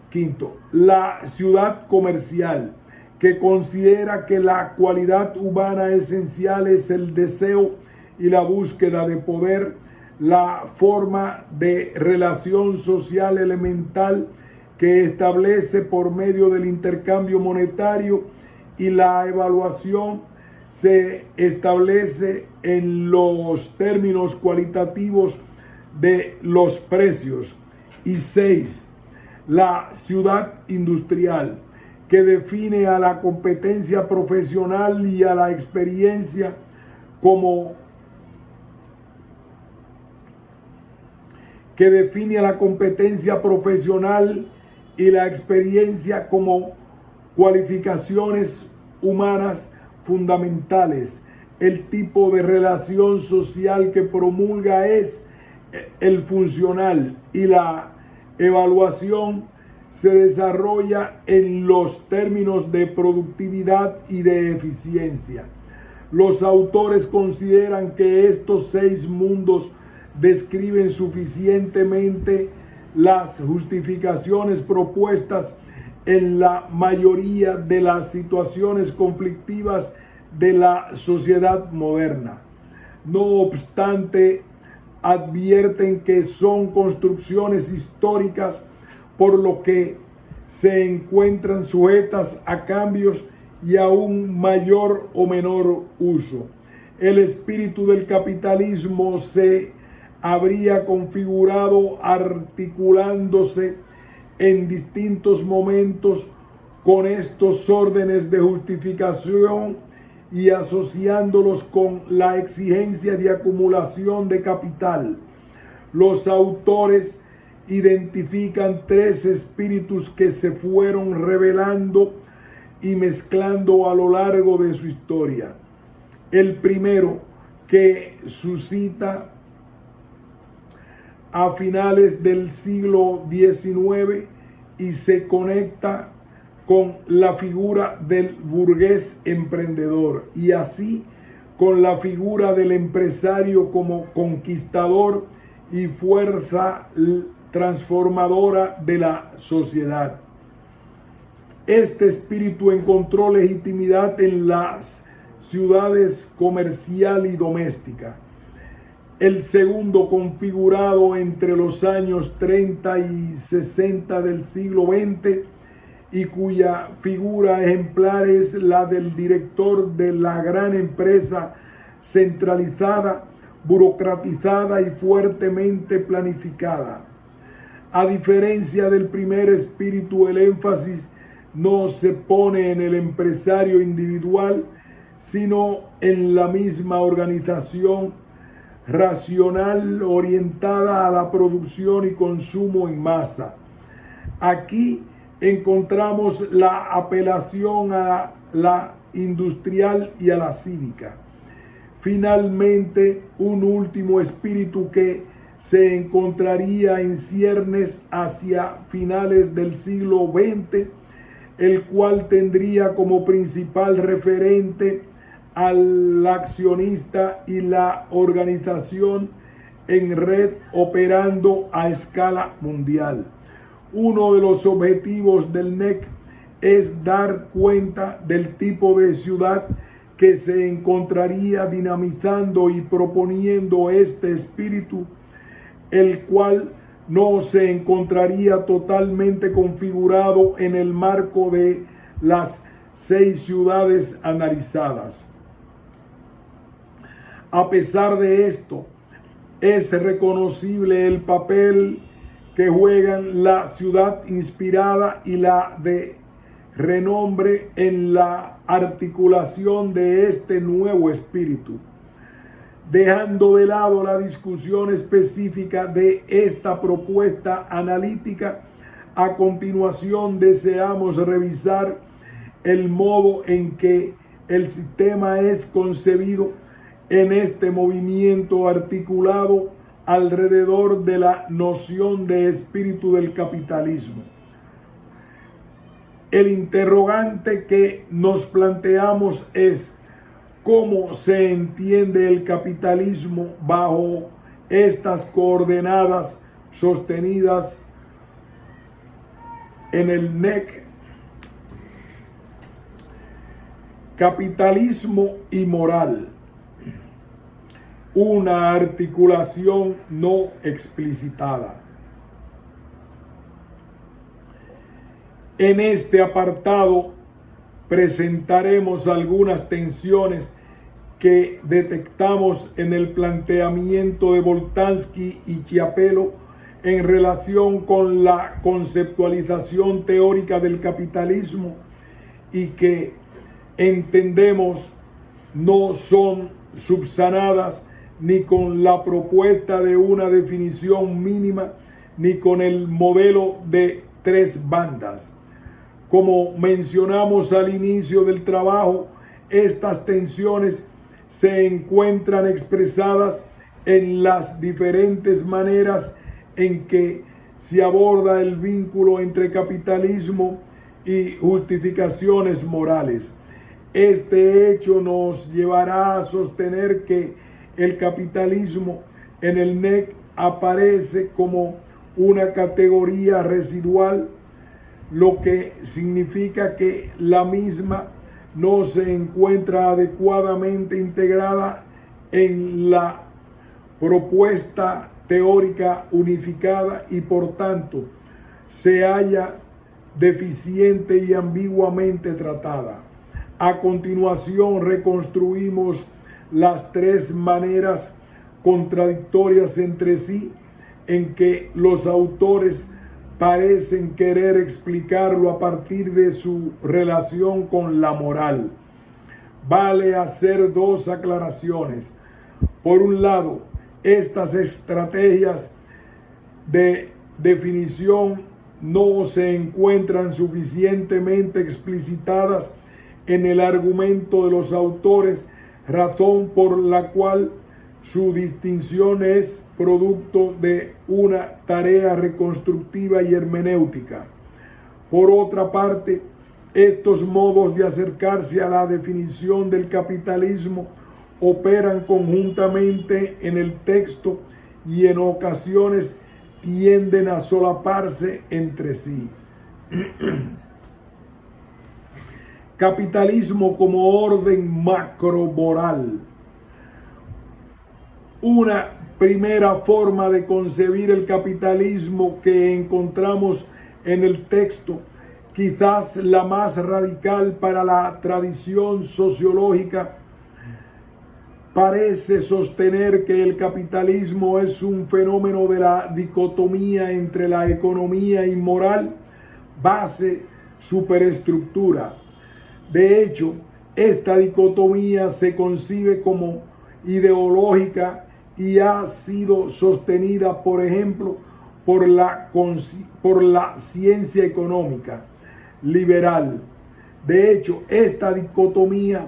Quinto, la ciudad comercial, que considera que la cualidad humana esencial es el deseo y la búsqueda de poder, la forma de relación social elemental que establece por medio del intercambio monetario y la evaluación se establece en los términos cualitativos de los precios. Y 6, la ciudad industrial, que define a la competencia profesional y a la experiencia como cualificaciones humanas fundamentales. El tipo de relación social que promulga es el funcional y la evaluación se desarrolla en los términos de productividad y de eficiencia. Los autores consideran que estos 6 mundos describen suficientemente las justificaciones propuestas en la mayoría de las situaciones conflictivas de la sociedad moderna. No obstante, advierten que son construcciones históricas, por lo que se encuentran sujetas a cambios y a un mayor o menor uso. El espíritu del capitalismo se habría configurado articulándose en distintos momentos con estos órdenes de justificación y asociándolos con la exigencia de acumulación de capital. Los autores identifican 3 espíritus que se fueron revelando y mezclando a lo largo de su historia. El primero, que suscita a finales del siglo XIX y se conecta con la figura del burgués emprendedor y así con la figura del empresario como conquistador y fuerza transformadora de la sociedad. Este espíritu encontró legitimidad en las ciudades comercial y doméstica. El segundo, configurado entre los años 30 y 60 del siglo XX y cuya figura ejemplar es la del director de la gran empresa centralizada, burocratizada y fuertemente planificada. A diferencia del primer espíritu, el énfasis no se pone en el empresario individual, sino en la misma organización racional orientada a la producción y consumo en masa. Aquí encontramos la apelación a la industrial y a la cívica. Finalmente, un último espíritu que se encontraría en ciernes hacia finales del siglo XX, el cual tendría como principal referente al accionista y la organización en red operando a escala mundial. Uno de los objetivos del NEC es dar cuenta del tipo de ciudad que se encontraría dinamizando y proponiendo este espíritu, el cual no se encontraría totalmente configurado en el marco de las 6 ciudades analizadas. A pesar de esto, es reconocible el papel que juegan la ciudad inspirada y la de renombre en la articulación de este nuevo espíritu. Dejando de lado la discusión específica de esta propuesta analítica, a continuación deseamos revisar el modo en que el sistema es concebido en este movimiento articulado alrededor de la noción de espíritu del capitalismo. El interrogante que nos planteamos es: ¿Cómo se entiende el capitalismo bajo estas coordenadas sostenidas en el NEC? Capitalismo y moral. Una articulación no explicitada. En este apartado presentaremos algunas tensiones que detectamos en el planteamiento de Boltanski y Chiapello en relación con la conceptualización teórica del capitalismo y que entendemos no son subsanadas ni con la propuesta de una definición mínima ni con el modelo de 3 bandas. Como mencionamos al inicio del trabajo, estas tensiones se encuentran expresadas en las diferentes maneras en que se aborda el vínculo entre capitalismo y justificaciones morales. Este hecho nos llevará a sostener que el capitalismo en el NEC aparece como una categoría residual, lo que significa que la misma no se encuentra adecuadamente integrada en la propuesta teórica unificada y por tanto se halla deficiente y ambiguamente tratada. A continuación reconstruimos las 3 maneras contradictorias entre sí en que los autores parecen querer explicarlo a partir de su relación con la moral. Vale hacer 2 aclaraciones. Por un lado, estas estrategias de definición no se encuentran suficientemente explicitadas en el argumento de los autores, razón por la cual su distinción es producto de una tarea reconstructiva y hermenéutica. Por otra parte, estos modos de acercarse a la definición del capitalismo operan conjuntamente en el texto y en ocasiones tienden a solaparse entre sí. Capitalismo como orden macromoral. Una primera forma de concebir el capitalismo que encontramos en el texto, quizás la más radical para la tradición sociológica, parece sostener que el capitalismo es un fenómeno de la dicotomía entre la economía y moral, base, superestructura. De hecho, esta dicotomía se concibe como ideológica y ha sido sostenida, por ejemplo, por la ciencia económica liberal. De hecho, esta dicotomía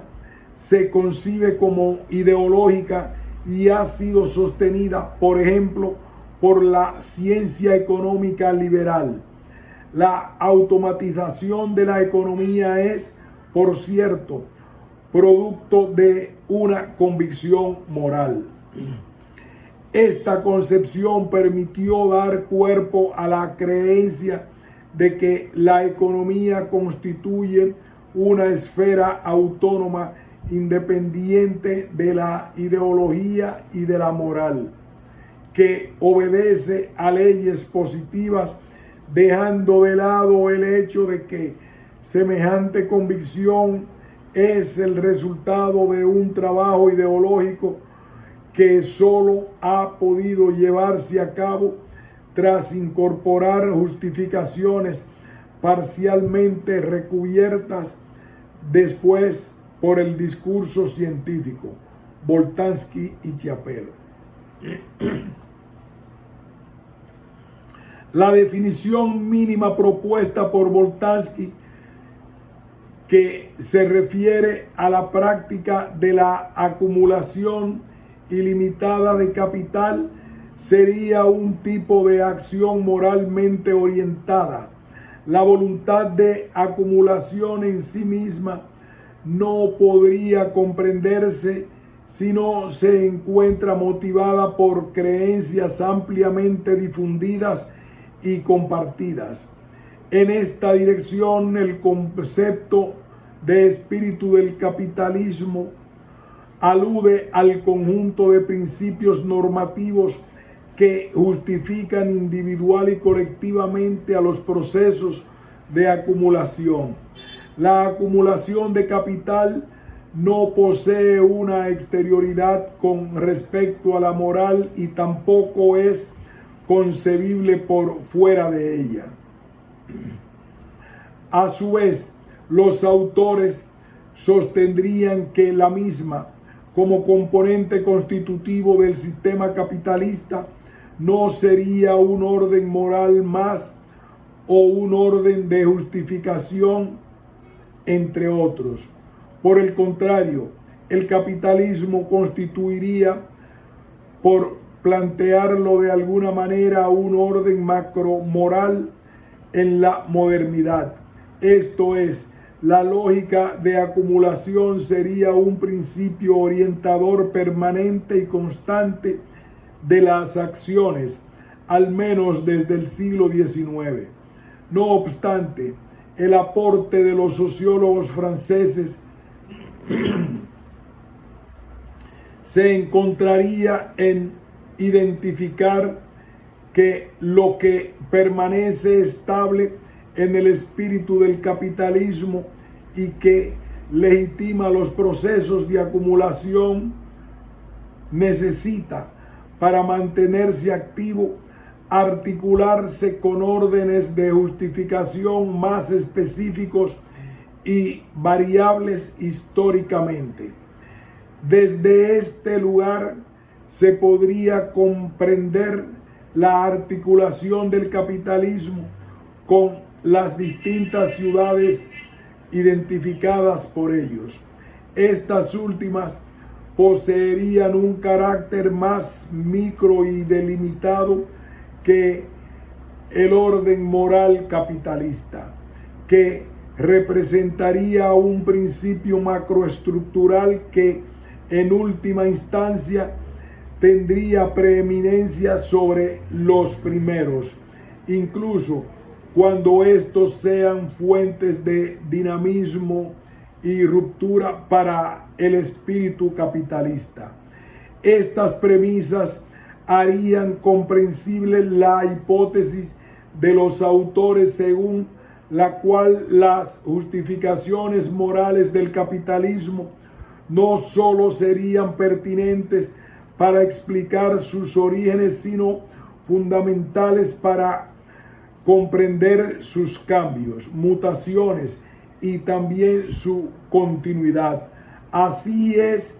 se concibe como ideológica y ha sido sostenida, por ejemplo, por la ciencia económica liberal. La automatización de la economía es, por cierto, producto de una convicción moral. Esta concepción permitió dar cuerpo a la creencia de que la economía constituye una esfera autónoma independiente de la ideología y de la moral, que obedece a leyes positivas, dejando de lado el hecho de que semejante convicción es el resultado de un trabajo ideológico que solo ha podido llevarse a cabo tras incorporar justificaciones parcialmente recubiertas después por el discurso científico. Boltanski y Chiapello. La definición mínima propuesta por Boltanski, que se refiere a la práctica de la acumulación ilimitada de capital, sería un tipo de acción moralmente orientada. La voluntad de acumulación en sí misma no podría comprenderse si no se encuentra motivada por creencias ampliamente difundidas y compartidas. En esta dirección, el concepto de espíritu del capitalismo alude al conjunto de principios normativos que justifican individual y colectivamente a los procesos de acumulación. La acumulación de capital no posee una exterioridad con respecto a la moral y tampoco es concebible por fuera de ella. A su vez, los autores sostendrían que la misma, como componente constitutivo del sistema capitalista, no sería un orden moral más o un orden de justificación, entre otros. Por el contrario, el capitalismo constituiría, por plantearlo de alguna manera, un orden macromoral en la modernidad. Esto es, la lógica de acumulación sería un principio orientador permanente y constante de las acciones, al menos desde el siglo XIX. No obstante, el aporte de los sociólogos franceses se encontraría en identificar que lo que permanece estable en el espíritu del capitalismo y que legitima los procesos de acumulación necesita, para mantenerse activo, articularse con órdenes de justificación más específicos y variables históricamente. Desde este lugar se podría comprender la articulación del capitalismo con las distintas ciudades identificadas por ellos. Estas últimas poseerían un carácter más micro y delimitado que el orden moral capitalista, que representaría un principio macroestructural que en última instancia tendría preeminencia sobre los primeros, incluso cuando estos sean fuentes de dinamismo y ruptura para el espíritu capitalista. Estas premisas harían comprensible la hipótesis de los autores según la cual las justificaciones morales del capitalismo no solo serían pertinentes para explicar sus orígenes, sino fundamentales para comprender sus cambios, mutaciones y también su continuidad. Así es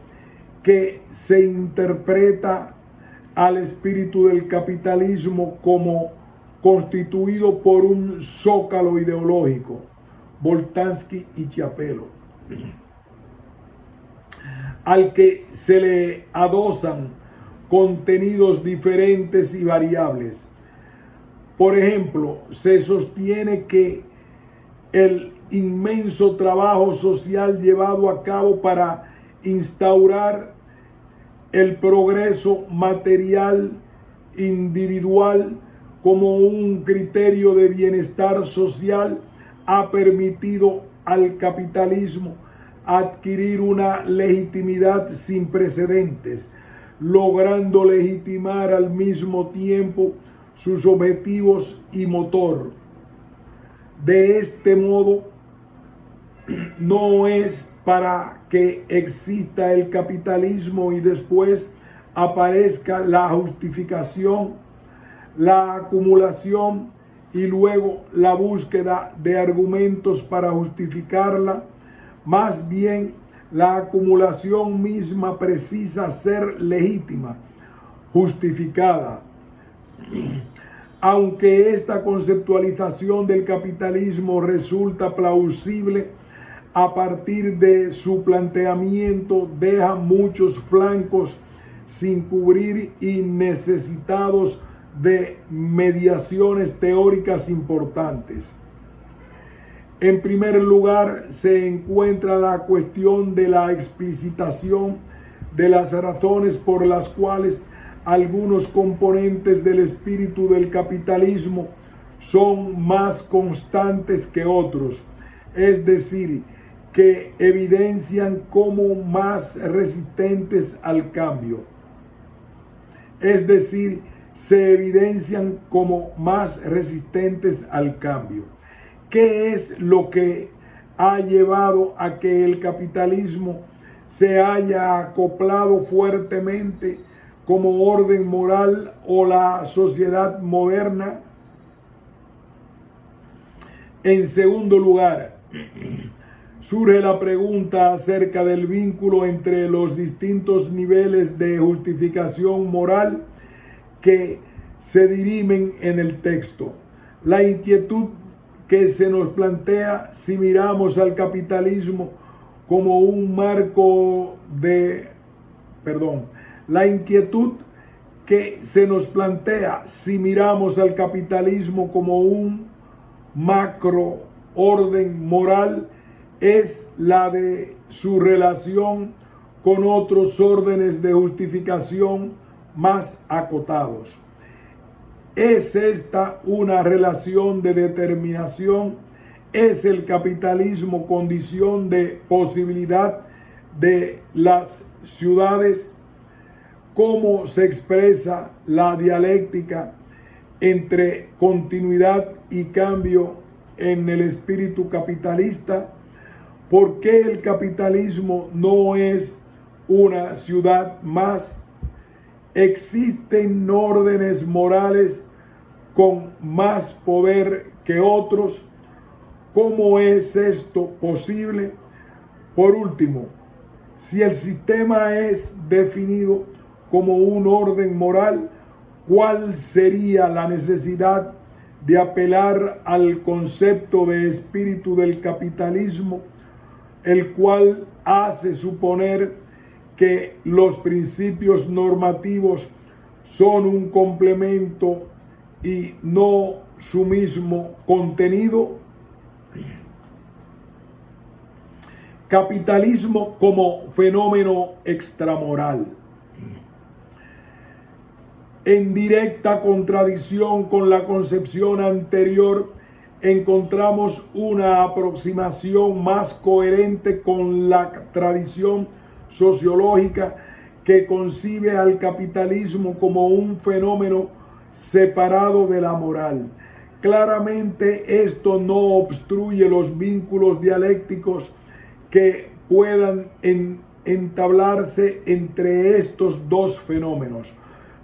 que se interpreta al espíritu del capitalismo como constituido por un zócalo ideológico, Boltanski y Chiapello, al que se le adosan contenidos diferentes y variables. Por ejemplo, se sostiene que el inmenso trabajo social llevado a cabo para instaurar el progreso material individual como un criterio de bienestar social ha permitido al capitalismo adquirir una legitimidad sin precedentes, logrando legitimar al mismo tiempo sus objetivos y motor. De este modo, no es para que exista el capitalismo y después aparezca la justificación, la acumulación y luego la búsqueda de argumentos para justificarla. Más bien, la acumulación misma precisa ser legítima, justificada. Aunque esta conceptualización del capitalismo resulta plausible, a partir de su planteamiento deja muchos flancos sin cubrir y necesitados de mediaciones teóricas importantes. En primer lugar, se encuentra la cuestión de la explicitación de las razones por las cuales algunos componentes del espíritu del capitalismo son más constantes que otros, es decir, que evidencian como más resistentes al cambio. Es decir, se evidencian como más resistentes al cambio. ¿Qué es lo que ha llevado a que el capitalismo se haya acoplado fuertemente como orden moral o la sociedad moderna? En segundo lugar, surge la pregunta acerca del vínculo entre los distintos niveles de justificación moral que se dirimen en el texto. La inquietud que se nos plantea si miramos al capitalismo como un marco de... La inquietud que se nos plantea si miramos al capitalismo como un macro orden moral es la de su relación con otros órdenes de justificación más acotados. ¿Es esta una relación de determinación? ¿Es el capitalismo condición de posibilidad de las ciudades? ¿Cómo se expresa la dialéctica entre continuidad y cambio en el espíritu capitalista? ¿Por qué el capitalismo no es una ciudad más? ¿Existen órdenes morales con más poder que otros? ¿Cómo es esto posible? Por último, si el sistema es definido como un orden moral, ¿cuál sería la necesidad de apelar al concepto de espíritu del capitalismo, el cual hace suponer que los principios normativos son un complemento y no su mismo contenido? Capitalismo como fenómeno extramoral. En directa contradicción con la concepción anterior, encontramos una aproximación más coherente con la tradición sociológica que concibe al capitalismo como un fenómeno separado de la moral. Claramente esto no obstruye los vínculos dialécticos que puedan entablarse entre estos dos fenómenos.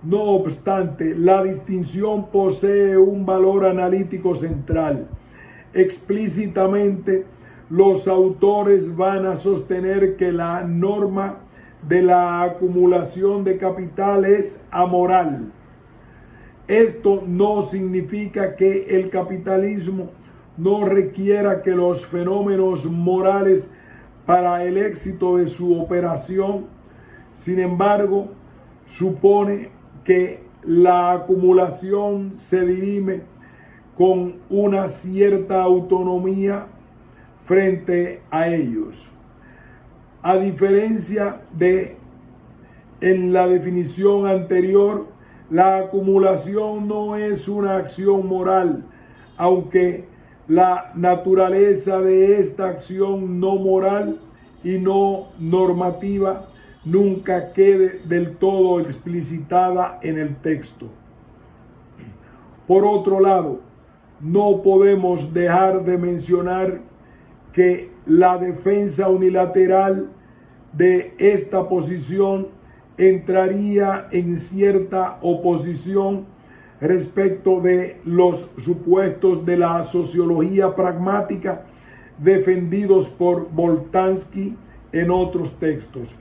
No obstante, la distinción posee un valor analítico central. Explícitamente, los autores van a sostener que la norma de la acumulación de capital es amoral. Esto no significa que el capitalismo no requiera que los fenómenos morales para el éxito de su operación. Sin embargo, supone que la acumulación se dirime con una cierta autonomía frente a ellos. A diferencia de en la definición anterior, la acumulación no es una acción moral, aunque la naturaleza de esta acción no moral y no normativa nunca quede del todo explicitada en el texto. Por otro lado, no podemos dejar de mencionar que la defensa unilateral de esta posición entraría en cierta oposición respecto de los supuestos de la sociología pragmática defendidos por Boltanski en otros textos.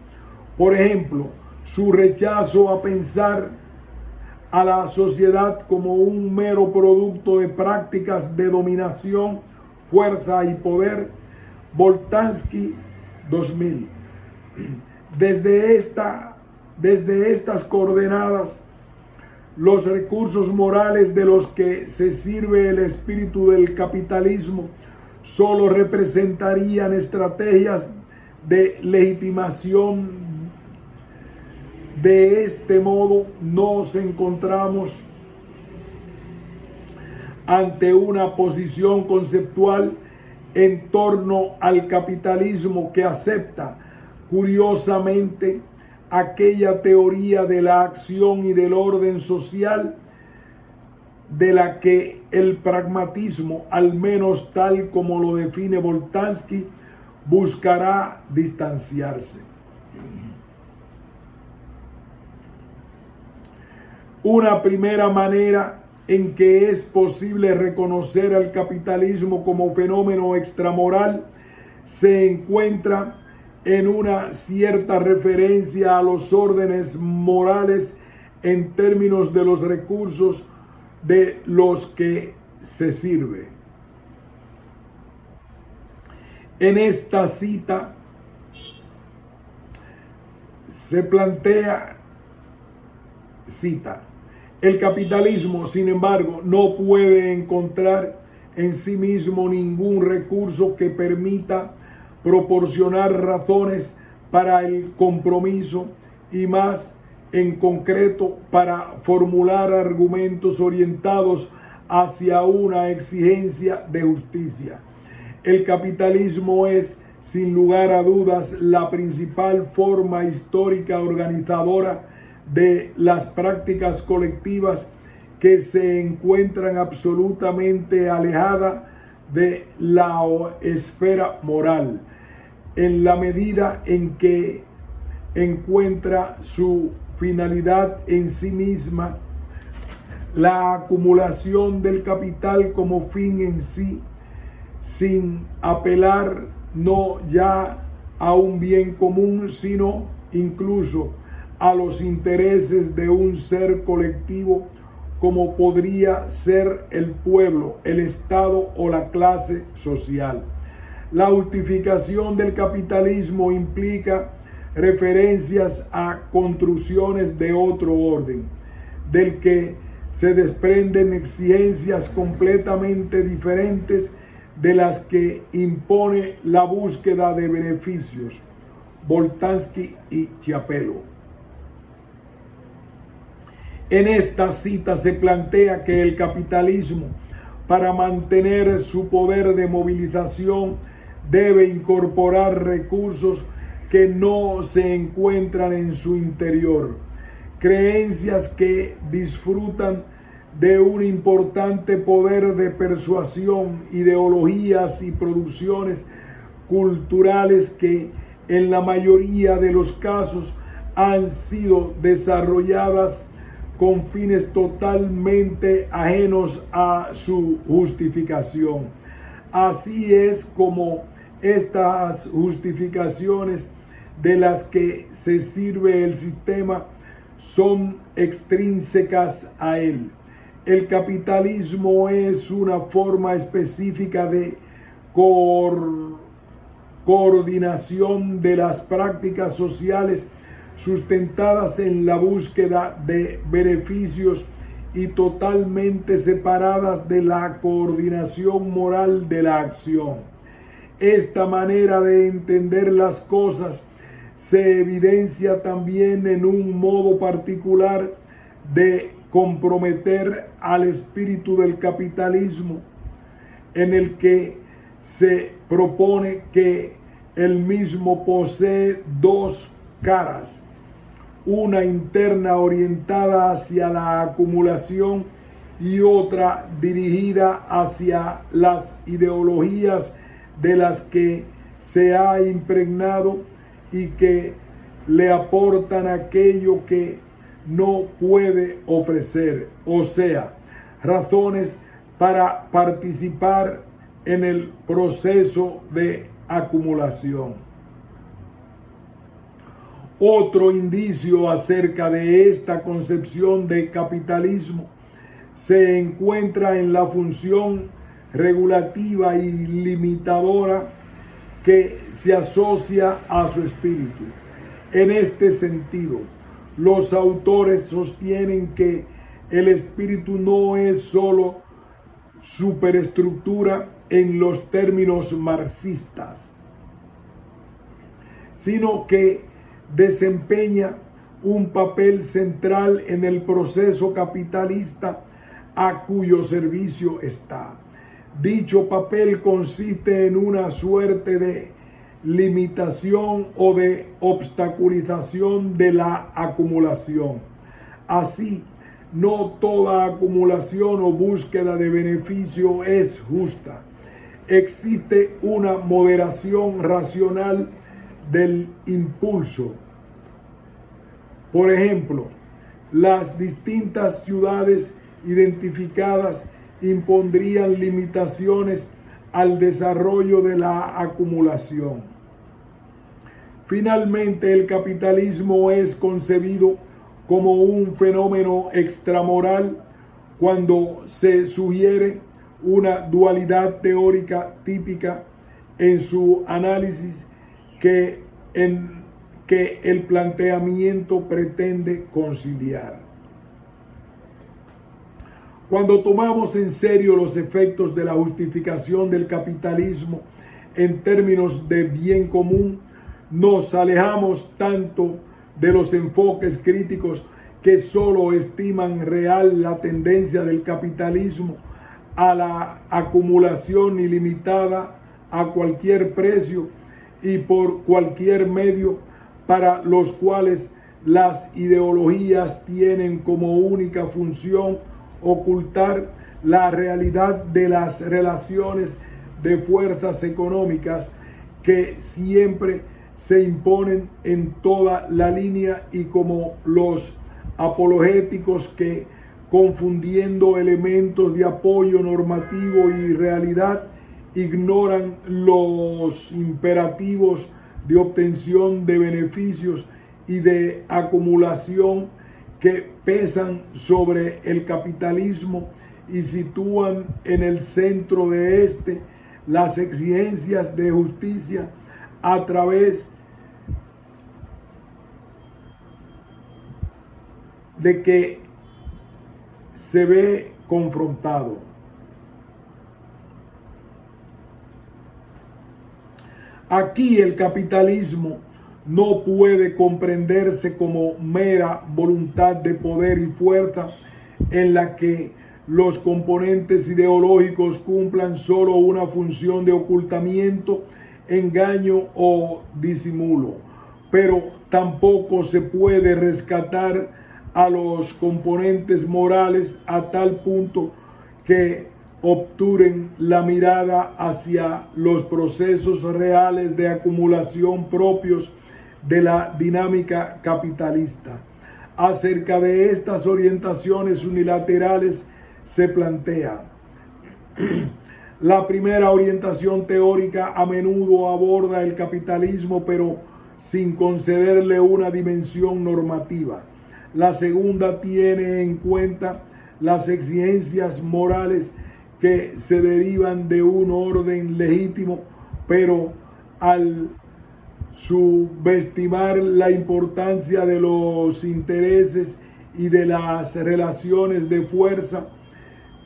Por ejemplo, su rechazo a pensar a la sociedad como un mero producto de prácticas de dominación, fuerza y poder. Boltanski, 2000. Desde estas coordenadas, los recursos morales de los que se sirve el espíritu del capitalismo solo representarían estrategias de legitimación. De este modo, nos encontramos ante una posición conceptual en torno al capitalismo que acepta, curiosamente, aquella teoría de la acción y del orden social de la que el pragmatismo, al menos tal como lo define Boltanski, buscará distanciarse. Una primera manera en que es posible reconocer al capitalismo como fenómeno extramoral se encuentra en una cierta referencia a los órdenes morales en términos de los recursos de los que se sirve. En esta cita se plantea, el capitalismo, sin embargo, no puede encontrar en sí mismo ningún recurso que permita proporcionar razones para el compromiso y más en concreto para formular argumentos orientados hacia una exigencia de justicia. El capitalismo es, sin lugar a dudas, la principal forma histórica organizadora de las prácticas colectivas que se encuentran absolutamente alejada de la esfera moral, en la medida en que encuentra su finalidad en sí misma, la acumulación del capital como fin en sí, sin apelar no ya a un bien común, sino incluso a los intereses de un ser colectivo como podría ser el pueblo, el Estado o la clase social. La justificación del capitalismo implica referencias a construcciones de otro orden, del que se desprenden exigencias completamente diferentes de las que impone la búsqueda de beneficios. Boltanski y Chiapello. En esta cita se plantea que el capitalismo, para mantener su poder de movilización, debe incorporar recursos que no se encuentran en su interior, creencias que disfrutan de un importante poder de persuasión, ideologías y producciones culturales que en la mayoría de los casos han sido desarrolladas con fines totalmente ajenos a su justificación. Así es como estas justificaciones de las que se sirve el sistema son extrínsecas a él. El capitalismo es una forma específica de coordinación de las prácticas sociales sustentadas en la búsqueda de beneficios y totalmente separadas de la coordinación moral de la acción. Esta manera de entender las cosas se evidencia también en un modo particular de comprometer al espíritu del capitalismo, en el que se propone que el mismo posee dos caras, una interna orientada hacia la acumulación y otra dirigida hacia las ideologías de las que se ha impregnado y que le aportan aquello que no puede ofrecer, o sea, razones para participar en el proceso de acumulación. Otro indicio acerca de esta concepción de capitalismo se encuentra en la función regulativa y limitadora que se asocia a su espíritu. En este sentido, los autores sostienen que el espíritu no es solo superestructura en los términos marxistas, sino que desempeña un papel central en el proceso capitalista a cuyo servicio está. Dicho papel consiste en una suerte de limitación o de obstaculización de la acumulación. Así, no toda acumulación o búsqueda de beneficio es justa. Existe una moderación racional del impulso. Por ejemplo, las distintas ciudades identificadas impondrían limitaciones al desarrollo de la acumulación. Finalmente, el capitalismo es concebido como un fenómeno extramoral cuando se sugiere una dualidad teórica típica en su análisis que el planteamiento pretende conciliar. Cuando tomamos en serio los efectos de la justificación del capitalismo en términos de bien común, nos alejamos tanto de los enfoques críticos que solo estiman real la tendencia del capitalismo a la acumulación ilimitada a cualquier precio y por cualquier medio, para los cuales las ideologías tienen como única función ocultar la realidad de las relaciones de fuerzas económicas que siempre se imponen en toda la línea, y como los apologéticos que, confundiendo elementos de apoyo normativo y realidad, ignoran los imperativos de obtención de beneficios y de acumulación que pesan sobre el capitalismo y sitúan en el centro de este las exigencias de justicia a través de que se ve confrontado. Aquí el capitalismo no puede comprenderse como mera voluntad de poder y fuerza en la que los componentes ideológicos cumplan solo una función de ocultamiento, engaño o disimulo, pero tampoco se puede rescatar a los componentes morales a tal punto que obturen la mirada hacia los procesos reales de acumulación propios de la dinámica capitalista. Acerca de estas orientaciones unilaterales se plantea: la primera orientación teórica a menudo aborda el capitalismo, pero sin concederle una dimensión normativa. La segunda tiene en cuenta las exigencias morales que se derivan de un orden legítimo, pero al subestimar la importancia de los intereses y de las relaciones de fuerza,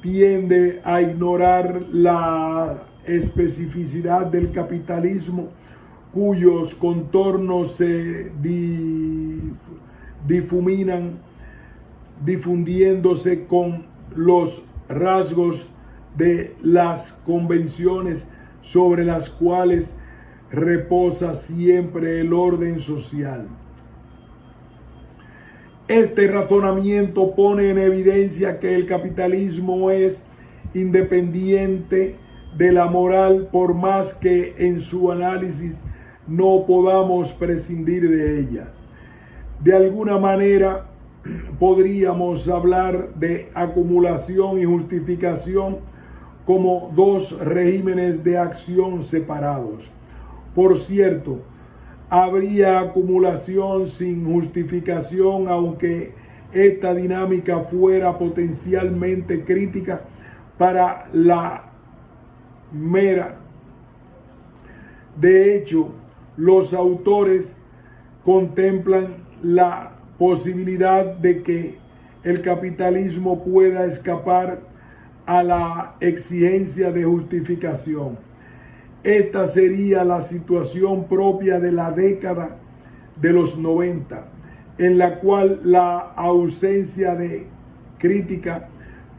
tiende a ignorar la especificidad del capitalismo, cuyos contornos se difuminan, difundiéndose con los rasgos de las convenciones sobre las cuales reposa siempre el orden social. Este razonamiento pone en evidencia que el capitalismo es independiente de la moral, por más que en su análisis no podamos prescindir de ella. De alguna manera podríamos hablar de acumulación y justificación como dos regímenes de acción separados. Por cierto, habría acumulación sin justificación, aunque esta dinámica fuera potencialmente crítica para la mera. De hecho, los autores contemplan la posibilidad de que el capitalismo pueda escapar a la exigencia de justificación. Esta sería la situación propia de la década de los 90, en la cual la ausencia de crítica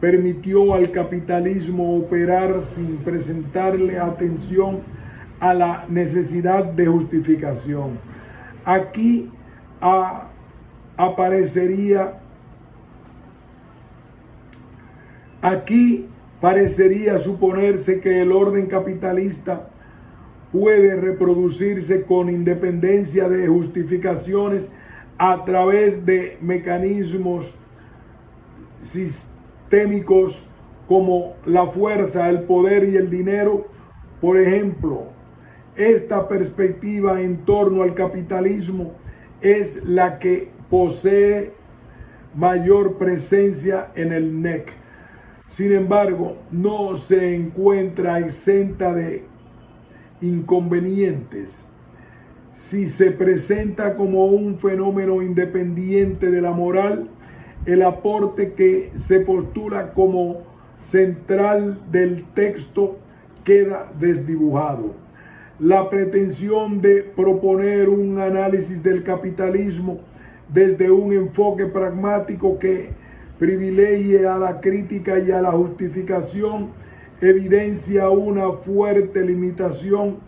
permitió al capitalismo operar sin prestarle atención a la necesidad de justificación. Aquí parecería suponerse que el orden capitalista puede reproducirse con independencia de justificaciones a través de mecanismos sistémicos como la fuerza, el poder y el dinero. Por ejemplo, esta perspectiva en torno al capitalismo es la que posee mayor presencia en el NEC. Sin embargo, no se encuentra exenta de inconvenientes. Si se presenta como un fenómeno independiente de la moral, el aporte que se postula como central del texto queda desdibujado. La pretensión de proponer un análisis del capitalismo desde un enfoque pragmático que privilegie a la crítica y a la justificación evidencia una fuerte limitación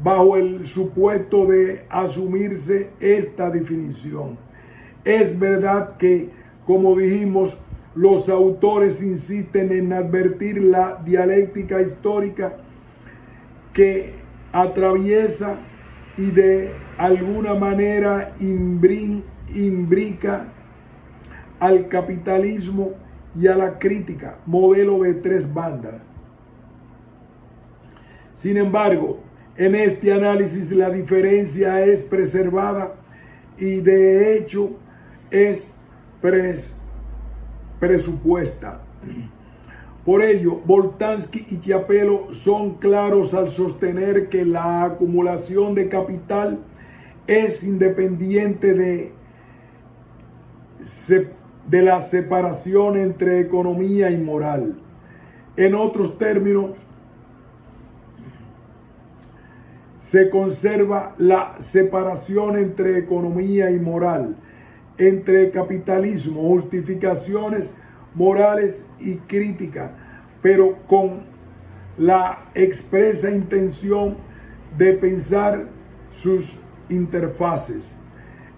bajo el supuesto de asumirse esta definición. Es verdad que, como dijimos, los autores insisten en advertir la dialéctica histórica que atraviesa y de alguna manera imbrica al capitalismo y a la crítica, modelo de tres bandas. Sin embargo, en este análisis la diferencia es preservada y de hecho es presupuesta. Por ello, Boltanski y Chiapello son claros al sostener que la acumulación de capital es independiente de la separación entre economía y moral. En otros términos, se conserva la separación entre economía y moral, entre capitalismo, justificaciones morales y crítica, pero con la expresa intención de pensar sus interfaces.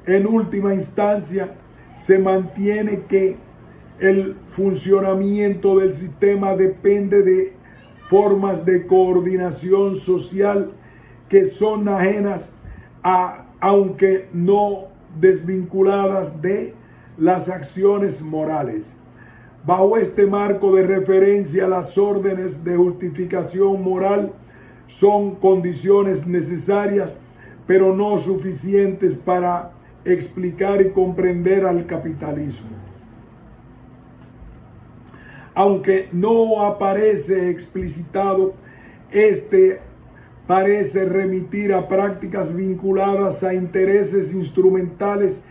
En última instancia, se mantiene que el funcionamiento del sistema depende de formas de coordinación social que son ajenas aunque no desvinculadas de las acciones morales. Bajo este marco de referencia, las órdenes de justificación moral son condiciones necesarias, pero no suficientes para explicar y comprender al capitalismo. Aunque no aparece explicitado, este parece remitir a prácticas vinculadas a intereses instrumentales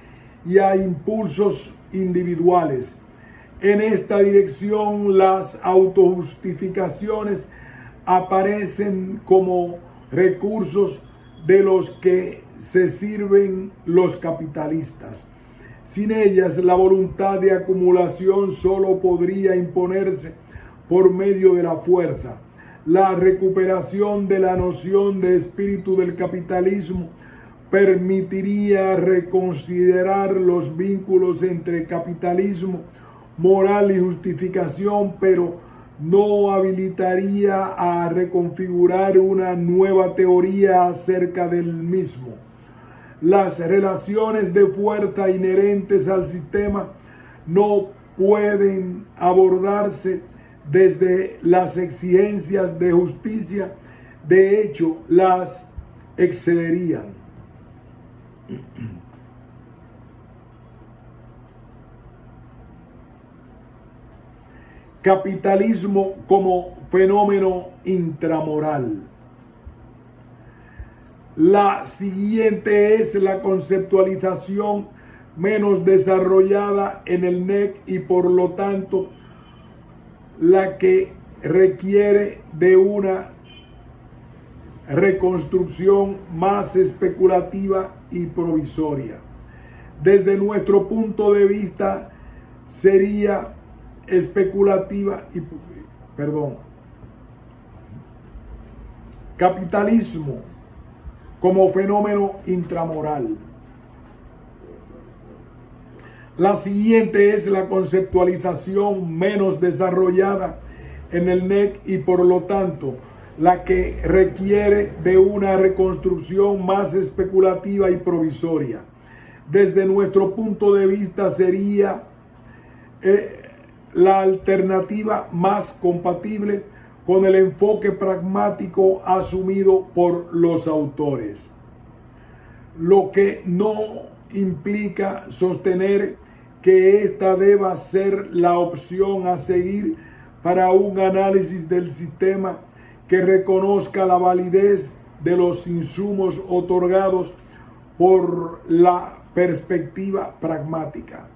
y a impulsos individuales. En esta dirección, las autojustificaciones aparecen como recursos de los que se sirven los capitalistas. Sin ellas, la voluntad de acumulación solo podría imponerse por medio de la fuerza. La recuperación de la noción de espíritu del capitalismo permitiría reconsiderar los vínculos entre capitalismo, moral y justificación, pero no habilitaría a reconfigurar una nueva teoría acerca del mismo. Las relaciones de fuerza inherentes al sistema no pueden abordarse desde las exigencias de justicia, de hecho, las excederían. Capitalismo como fenómeno intramoral. La siguiente es la conceptualización menos desarrollada en el NEC y por lo tanto la que requiere de una reconstrucción más especulativa y provisoria. Desde nuestro punto de vista sería capitalismo como fenómeno intramoral. La siguiente es la conceptualización menos desarrollada en el NEC y por lo tanto la que requiere de una reconstrucción más especulativa y provisoria. Desde nuestro punto de vista sería la alternativa más compatible con el enfoque pragmático asumido por los autores, lo que no implica sostener que esta deba ser la opción a seguir para un análisis del sistema que reconozca la validez de los insumos otorgados por la perspectiva pragmática.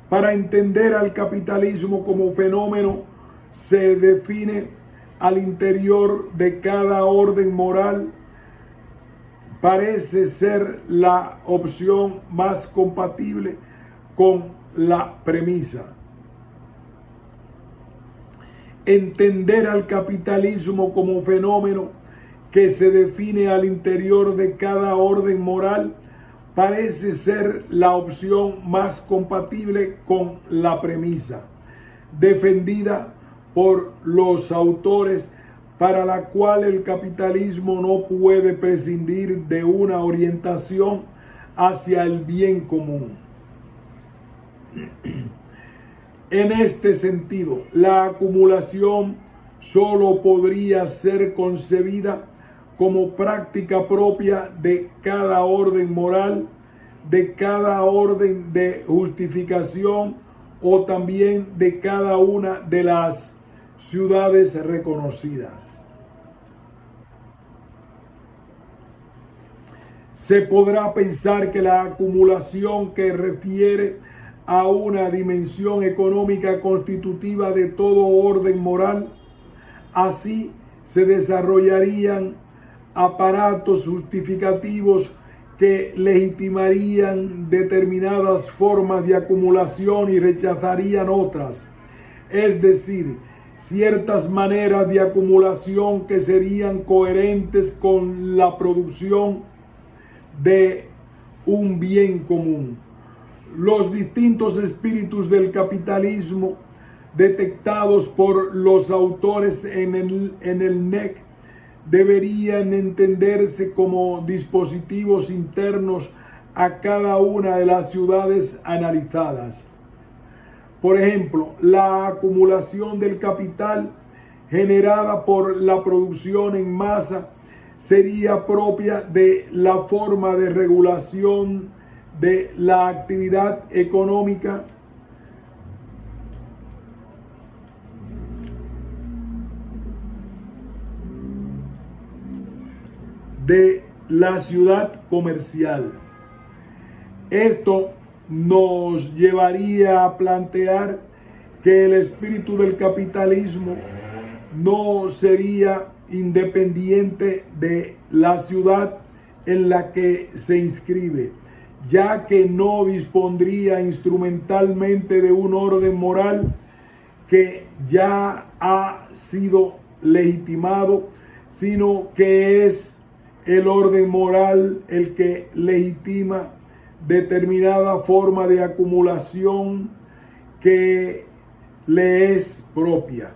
Para entender al capitalismo como fenómeno, se define al interior de cada orden moral, parece ser la opción más compatible con la premisa. Entender al capitalismo como fenómeno que se define al interior de cada orden moral parece ser la opción más compatible con la premisa defendida por los autores, para la cual el capitalismo no puede prescindir de una orientación hacia el bien común. En este sentido, la acumulación solo podría ser concebida como práctica propia de cada orden moral, de cada orden de justificación o también de cada una de las ciudades reconocidas. Se podrá pensar que la acumulación que refiere a una dimensión económica constitutiva de todo orden moral, así se desarrollarían aparatos justificativos que legitimarían determinadas formas de acumulación y rechazarían otras, es decir, ciertas maneras de acumulación que serían coherentes con la producción de un bien común. Los distintos espíritus del capitalismo detectados por los autores en el NEC deberían entenderse como dispositivos internos a cada una de las ciudades analizadas. Por ejemplo, la acumulación del capital generada por la producción en masa sería propia de la forma de regulación de la actividad económica de la ciudad comercial. Esto nos llevaría a plantear que el espíritu del capitalismo no sería independiente de la ciudad en la que se inscribe, ya que no dispondría instrumentalmente de un orden moral que ya ha sido legitimado, sino que es el orden moral el que legitima determinada forma de acumulación que le es propia.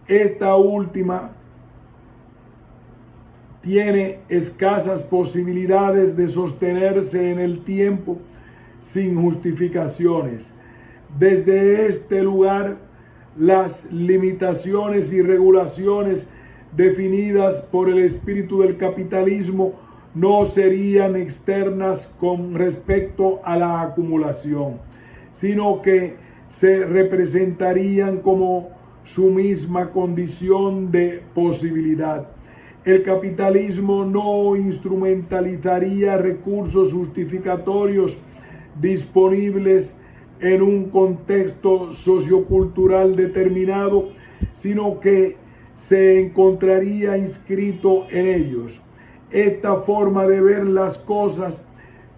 Esta última tiene escasas posibilidades de sostenerse en el tiempo sin justificaciones. Desde este lugar, las limitaciones y regulaciones definidas por el espíritu del capitalismo no serían externas con respecto a la acumulación, sino que se representarían como su misma condición de posibilidad. El capitalismo no instrumentalizaría recursos justificatorios disponibles en un contexto sociocultural determinado, sino que se encontraría inscrito en ellos. Esta forma de ver las cosas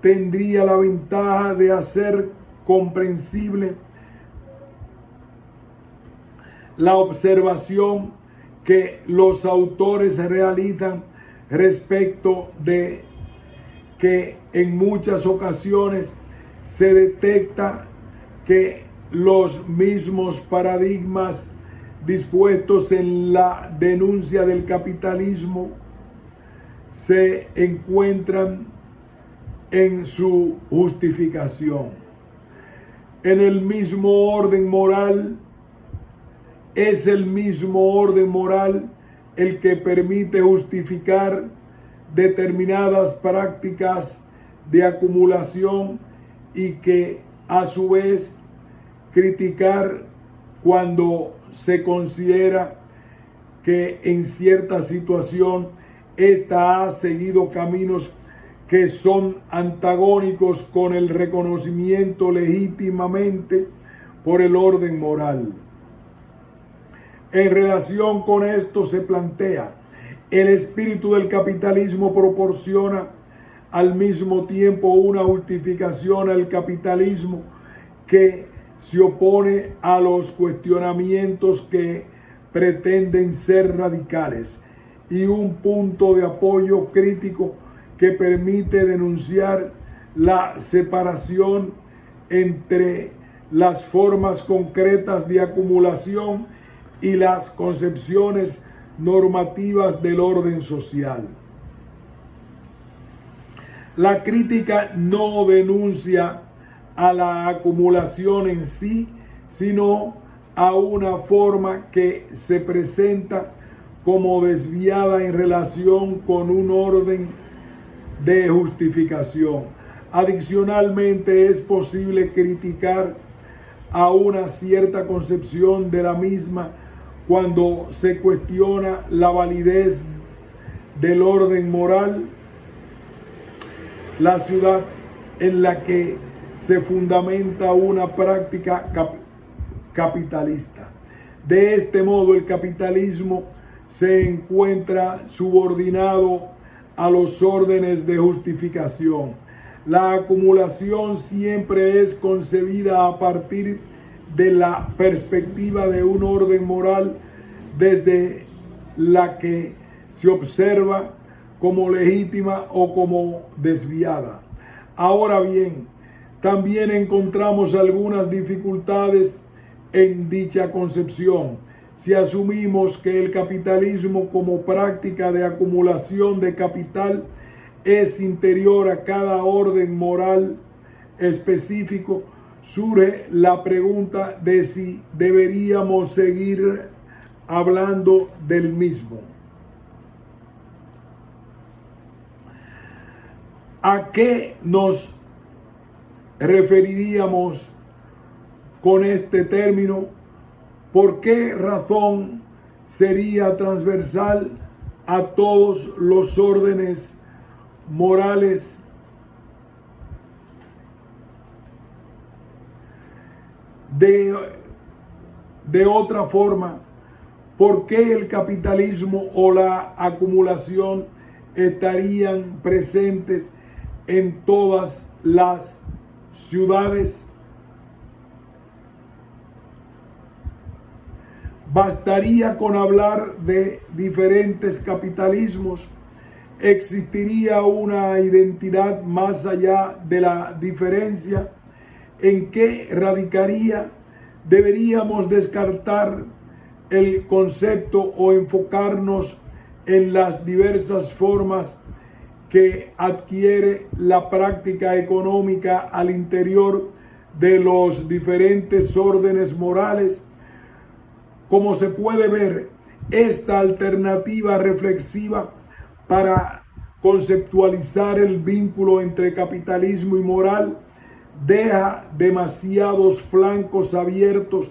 tendría la ventaja de hacer comprensible la observación que los autores realizan respecto de que en muchas ocasiones se detecta que los mismos paradigmas dispuestos en la denuncia del capitalismo se encuentran en su justificación. En el mismo orden moral, es el mismo orden moral el que permite justificar determinadas prácticas de acumulación y que a su vez criticar cuando se considera que en cierta situación ésta ha seguido caminos que son antagónicos con el reconocimiento legítimamente por el orden moral. En relación con esto se plantea, el espíritu del capitalismo proporciona al mismo tiempo una justificación al capitalismo que se opone a los cuestionamientos que pretenden ser radicales y un punto de apoyo crítico que permite denunciar la separación entre las formas concretas de acumulación y las concepciones normativas del orden social. La crítica no denuncia a la acumulación en sí, sino a una forma que se presenta como desviada en relación con un orden de justificación. Adicionalmente, es posible criticar a una cierta concepción de la misma cuando se cuestiona la validez del orden moral, la ciudad en la que se fundamenta una práctica capitalista. De este modo, el capitalismo se encuentra subordinado a los órdenes de justificación. La acumulación siempre es concebida a partir de la perspectiva de un orden moral desde la que se observa como legítima o como desviada. Ahora bien, también encontramos algunas dificultades en dicha concepción. Si asumimos que el capitalismo como práctica de acumulación de capital es interior a cada orden moral específico, surge la pregunta de si deberíamos seguir hablando del mismo. ¿A qué nos referiríamos con este término? ¿Por qué razón sería transversal a todos los órdenes morales? De otra forma, ¿por qué el capitalismo o la acumulación estarían presentes en todas las ciudades? ¿Bastaría con hablar de diferentes capitalismos? ¿Existiría una identidad más allá de la diferencia? ¿En qué radicaría? ¿Deberíamos descartar el concepto o enfocarnos en las diversas formas que adquiere la práctica económica al interior de los diferentes órdenes morales? Como se puede ver, esta alternativa reflexiva para conceptualizar el vínculo entre capitalismo y moral deja demasiados flancos abiertos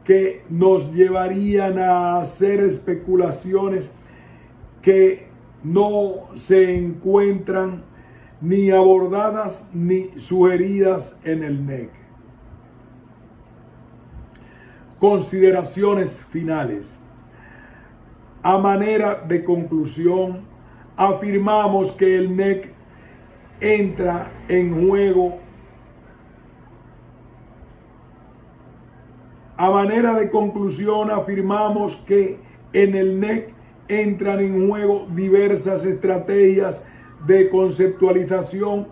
que nos llevarían a hacer especulaciones que no se encuentran ni abordadas ni sugeridas en el NEC. consideraciones finales. A manera de conclusión, afirmamos que el NEC entra en juego. A manera de conclusión, afirmamos que en el NEC entran en juego diversas estrategias de conceptualización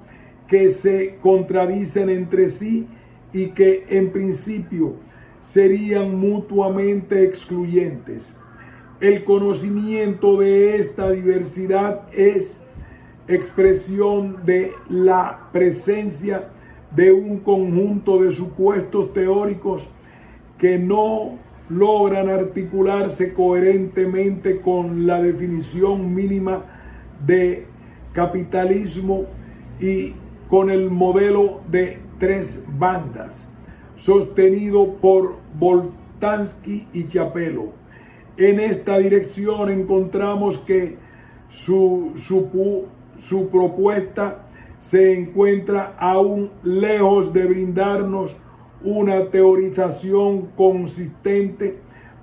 que se contradicen entre sí y que en principio serían mutuamente excluyentes. El conocimiento de esta diversidad es expresión de la presencia de un conjunto de supuestos teóricos que no logran articularse coherentemente con la definición mínima de capitalismo y con el modelo de tres bandas sostenido por Boltanski y Chiapello. En esta dirección encontramos que su propuesta se encuentra aún lejos de brindarnos una teorización consistente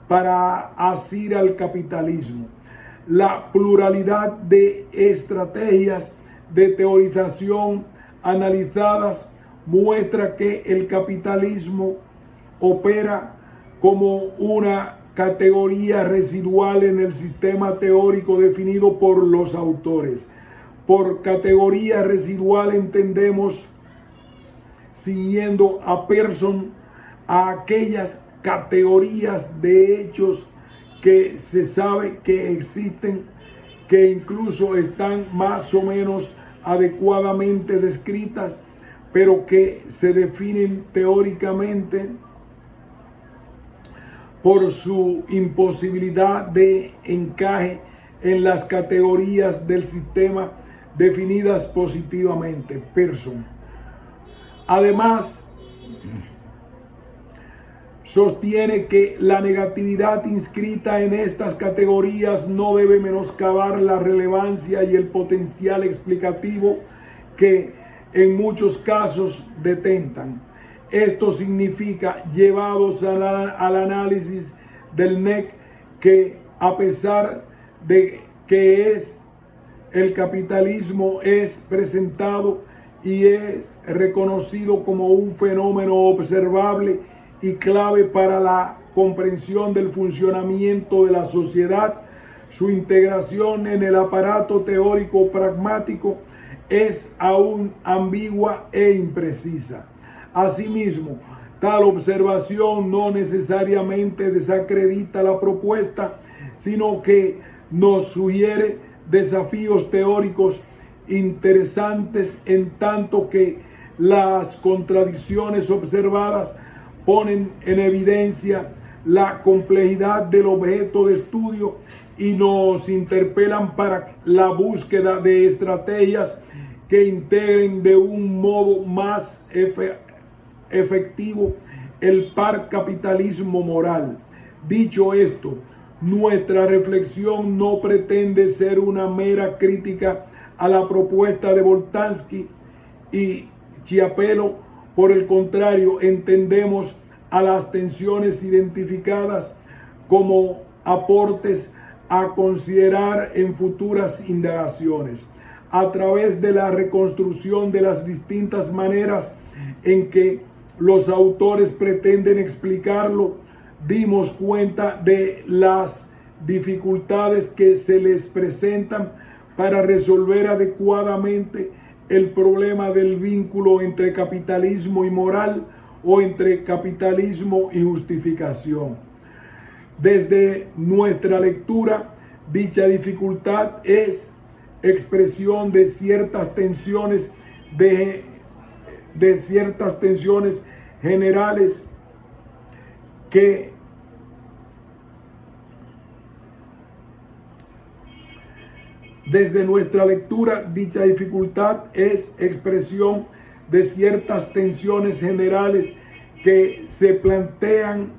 para asir al capitalismo. La pluralidad de estrategias de teorización analizadas muestra que el capitalismo opera como una categoría residual en el sistema teórico definido por los autores. Por categoría residual entendemos, siguiendo a Pearson, a aquellas categorías de hechos que se sabe que existen, que incluso están más o menos adecuadamente descritas, pero que se definen teóricamente por su imposibilidad de encaje en las categorías del sistema definidas positivamente. Pearson. Además, sostiene que la negatividad inscrita en estas categorías no debe menoscabar la relevancia y el potencial explicativo que en muchos casos detentan. Esto significa, llevados al análisis del NEC, que a pesar de que el capitalismo es presentado y es reconocido como un fenómeno observable y clave para la comprensión del funcionamiento de la sociedad, su integración en el aparato teórico pragmático es aún ambigua e imprecisa. Asimismo, tal observación no necesariamente desacredita la propuesta, sino que nos sugiere desafíos teóricos interesantes, en tanto que las contradicciones observadas ponen en evidencia la complejidad del objeto de estudio y nos interpelan para la búsqueda de estrategias que integren de un modo más efectivo el par capitalismo moral. Dicho esto, nuestra reflexión no pretende ser una mera crítica a la propuesta de Boltanski y Chiapello. Por el contrario, entendemos a las tensiones identificadas como aportes a considerar en futuras indagaciones. A través de la reconstrucción de las distintas maneras en que los autores pretenden explicarlo, dimos cuenta de las dificultades que se les presentan para resolver adecuadamente el problema del vínculo entre capitalismo y moral o entre capitalismo y justificación. Desde nuestra lectura, dicha dificultad es expresión de ciertas tensiones generales que desde nuestra lectura, dicha dificultad es expresión de ciertas tensiones generales que se plantean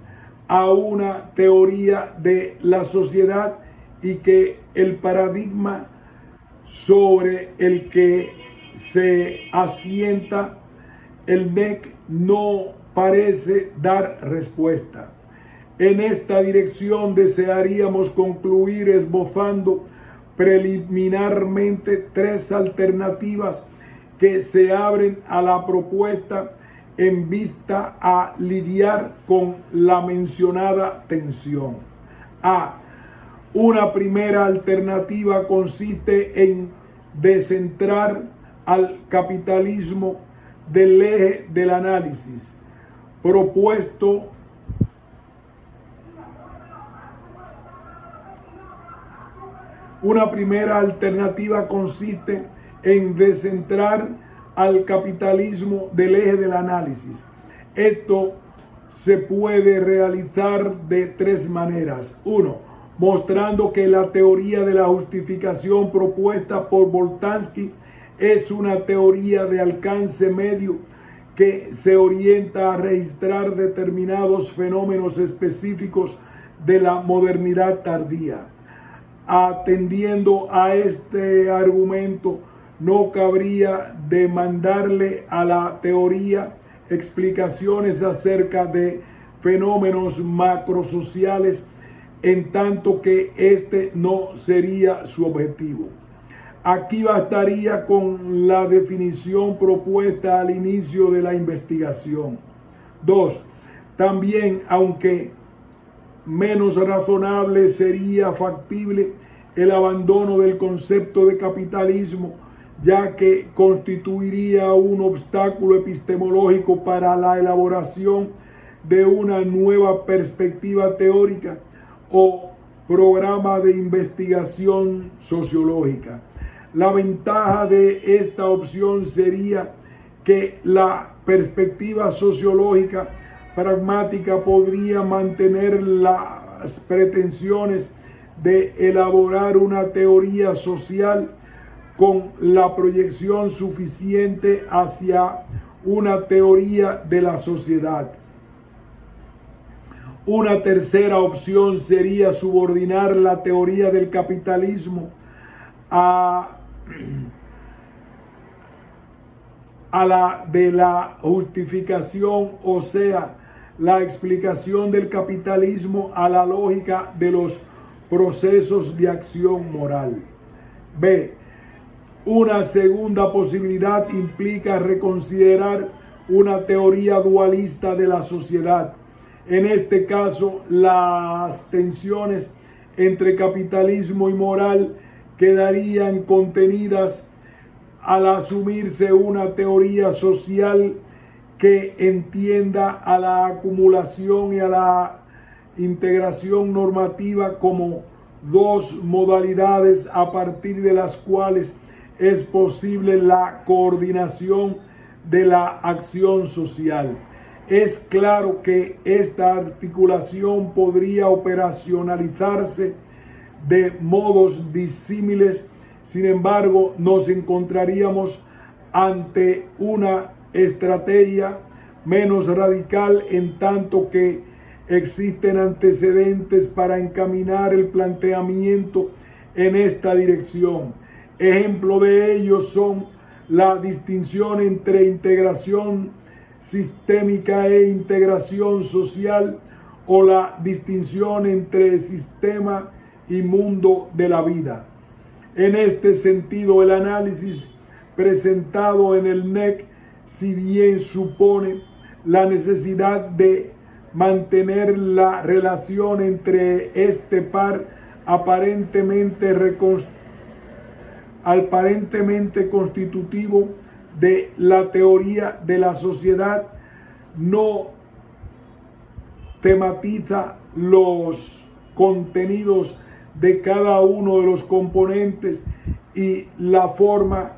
a una teoría de la sociedad y que el paradigma sobre el que se asienta el NEC no parece dar respuesta. En esta dirección desearíamos concluir esbozando preliminarmente 3 alternativas que se abren a la propuesta en vista a lidiar con la mencionada tensión. A. Una primera alternativa consiste en descentrar al capitalismo del eje del análisis propuesto Una primera alternativa consiste en descentrar al capitalismo del eje del análisis. Esto se puede realizar de 3 maneras. 1. Mostrando que la teoría de la justificación propuesta por Boltanski es una teoría de alcance medio que se orienta a registrar determinados fenómenos específicos de la modernidad tardía. Atendiendo a este argumento, no cabría demandarle a la teoría explicaciones acerca de fenómenos macrosociales, en tanto que este no sería su objetivo. Aquí bastaría con la definición propuesta al inicio de la investigación. 2. También, aunque menos razonable, sería factible el abandono del concepto de capitalismo, ya que constituiría un obstáculo epistemológico para la elaboración de una nueva perspectiva teórica o programa de investigación sociológica. La ventaja de esta opción sería que la perspectiva sociológica pragmática podría mantener las pretensiones de elaborar una teoría social con la proyección suficiente hacia una teoría de la sociedad. Una tercera opción sería subordinar la teoría del capitalismo a la de la justificación, o sea, la explicación del capitalismo a la lógica de los procesos de acción moral. B. Una segunda posibilidad implica reconsiderar una teoría dualista de la sociedad. En este caso, las tensiones entre capitalismo y moral quedarían contenidas al asumirse una teoría social que entienda a la acumulación y a la integración normativa como 2 modalidades a partir de las cuales es posible la coordinación de la acción social. Es claro que esta articulación podría operacionalizarse de modos disímiles. Sin embargo, nos encontraríamos ante una estrategia menos radical, en tanto que existen antecedentes para encaminar el planteamiento en esta dirección. Ejemplo de ello son la distinción entre integración sistémica e integración social, o la distinción entre sistema y mundo de la vida. En este sentido, el análisis presentado en el NEC, si bien supone la necesidad de mantener la relación entre este par aparentemente constitutivo de la teoría de la sociedad, no tematiza los contenidos de cada uno de los componentes y la forma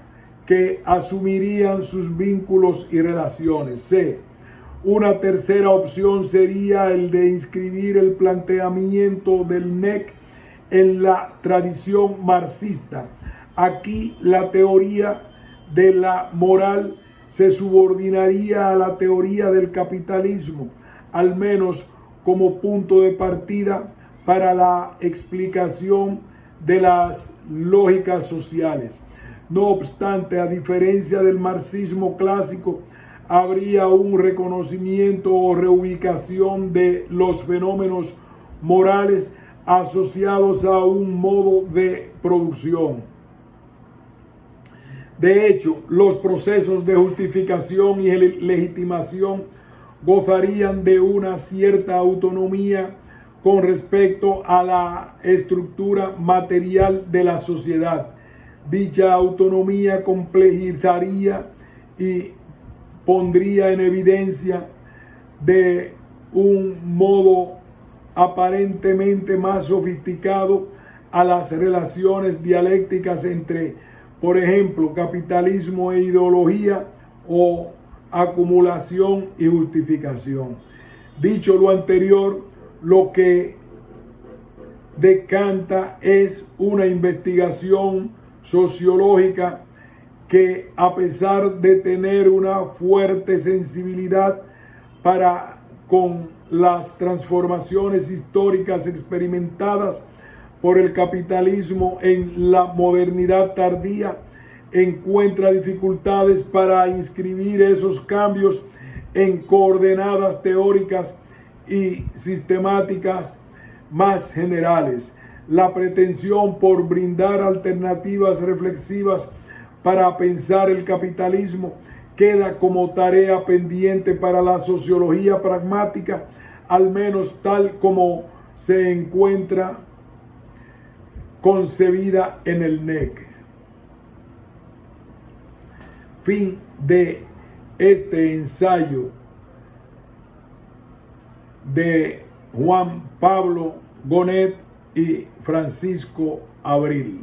que asumirían sus vínculos y relaciones. C. Una tercera opción sería el de inscribir el planteamiento del NEC en la tradición marxista. Aquí la teoría de la moral se subordinaría a la teoría del capitalismo, al menos como punto de partida para la explicación de las lógicas sociales. No obstante, a diferencia del marxismo clásico, habría un reconocimiento o reubicación de los fenómenos morales asociados a un modo de producción. De hecho, los procesos de justificación y legitimación gozarían de una cierta autonomía con respecto a la estructura material de la sociedad. Dicha autonomía complejizaría y pondría en evidencia de un modo aparentemente más sofisticado a las relaciones dialécticas entre, por ejemplo, capitalismo e ideología o acumulación y justificación. Dicho lo anterior, lo que decanta es una investigación sociológica que, a pesar de tener una fuerte sensibilidad para con las transformaciones históricas experimentadas por el capitalismo en la modernidad tardía, encuentra dificultades para inscribir esos cambios en coordenadas teóricas y sistemáticas más generales. La pretensión por brindar alternativas reflexivas para pensar el capitalismo queda como tarea pendiente para la sociología pragmática, al menos tal como se encuentra concebida en el NEC. Fin de este ensayo de Juan Pablo Gonet y Francisco Abril.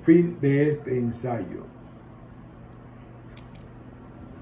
Fin de este ensayo.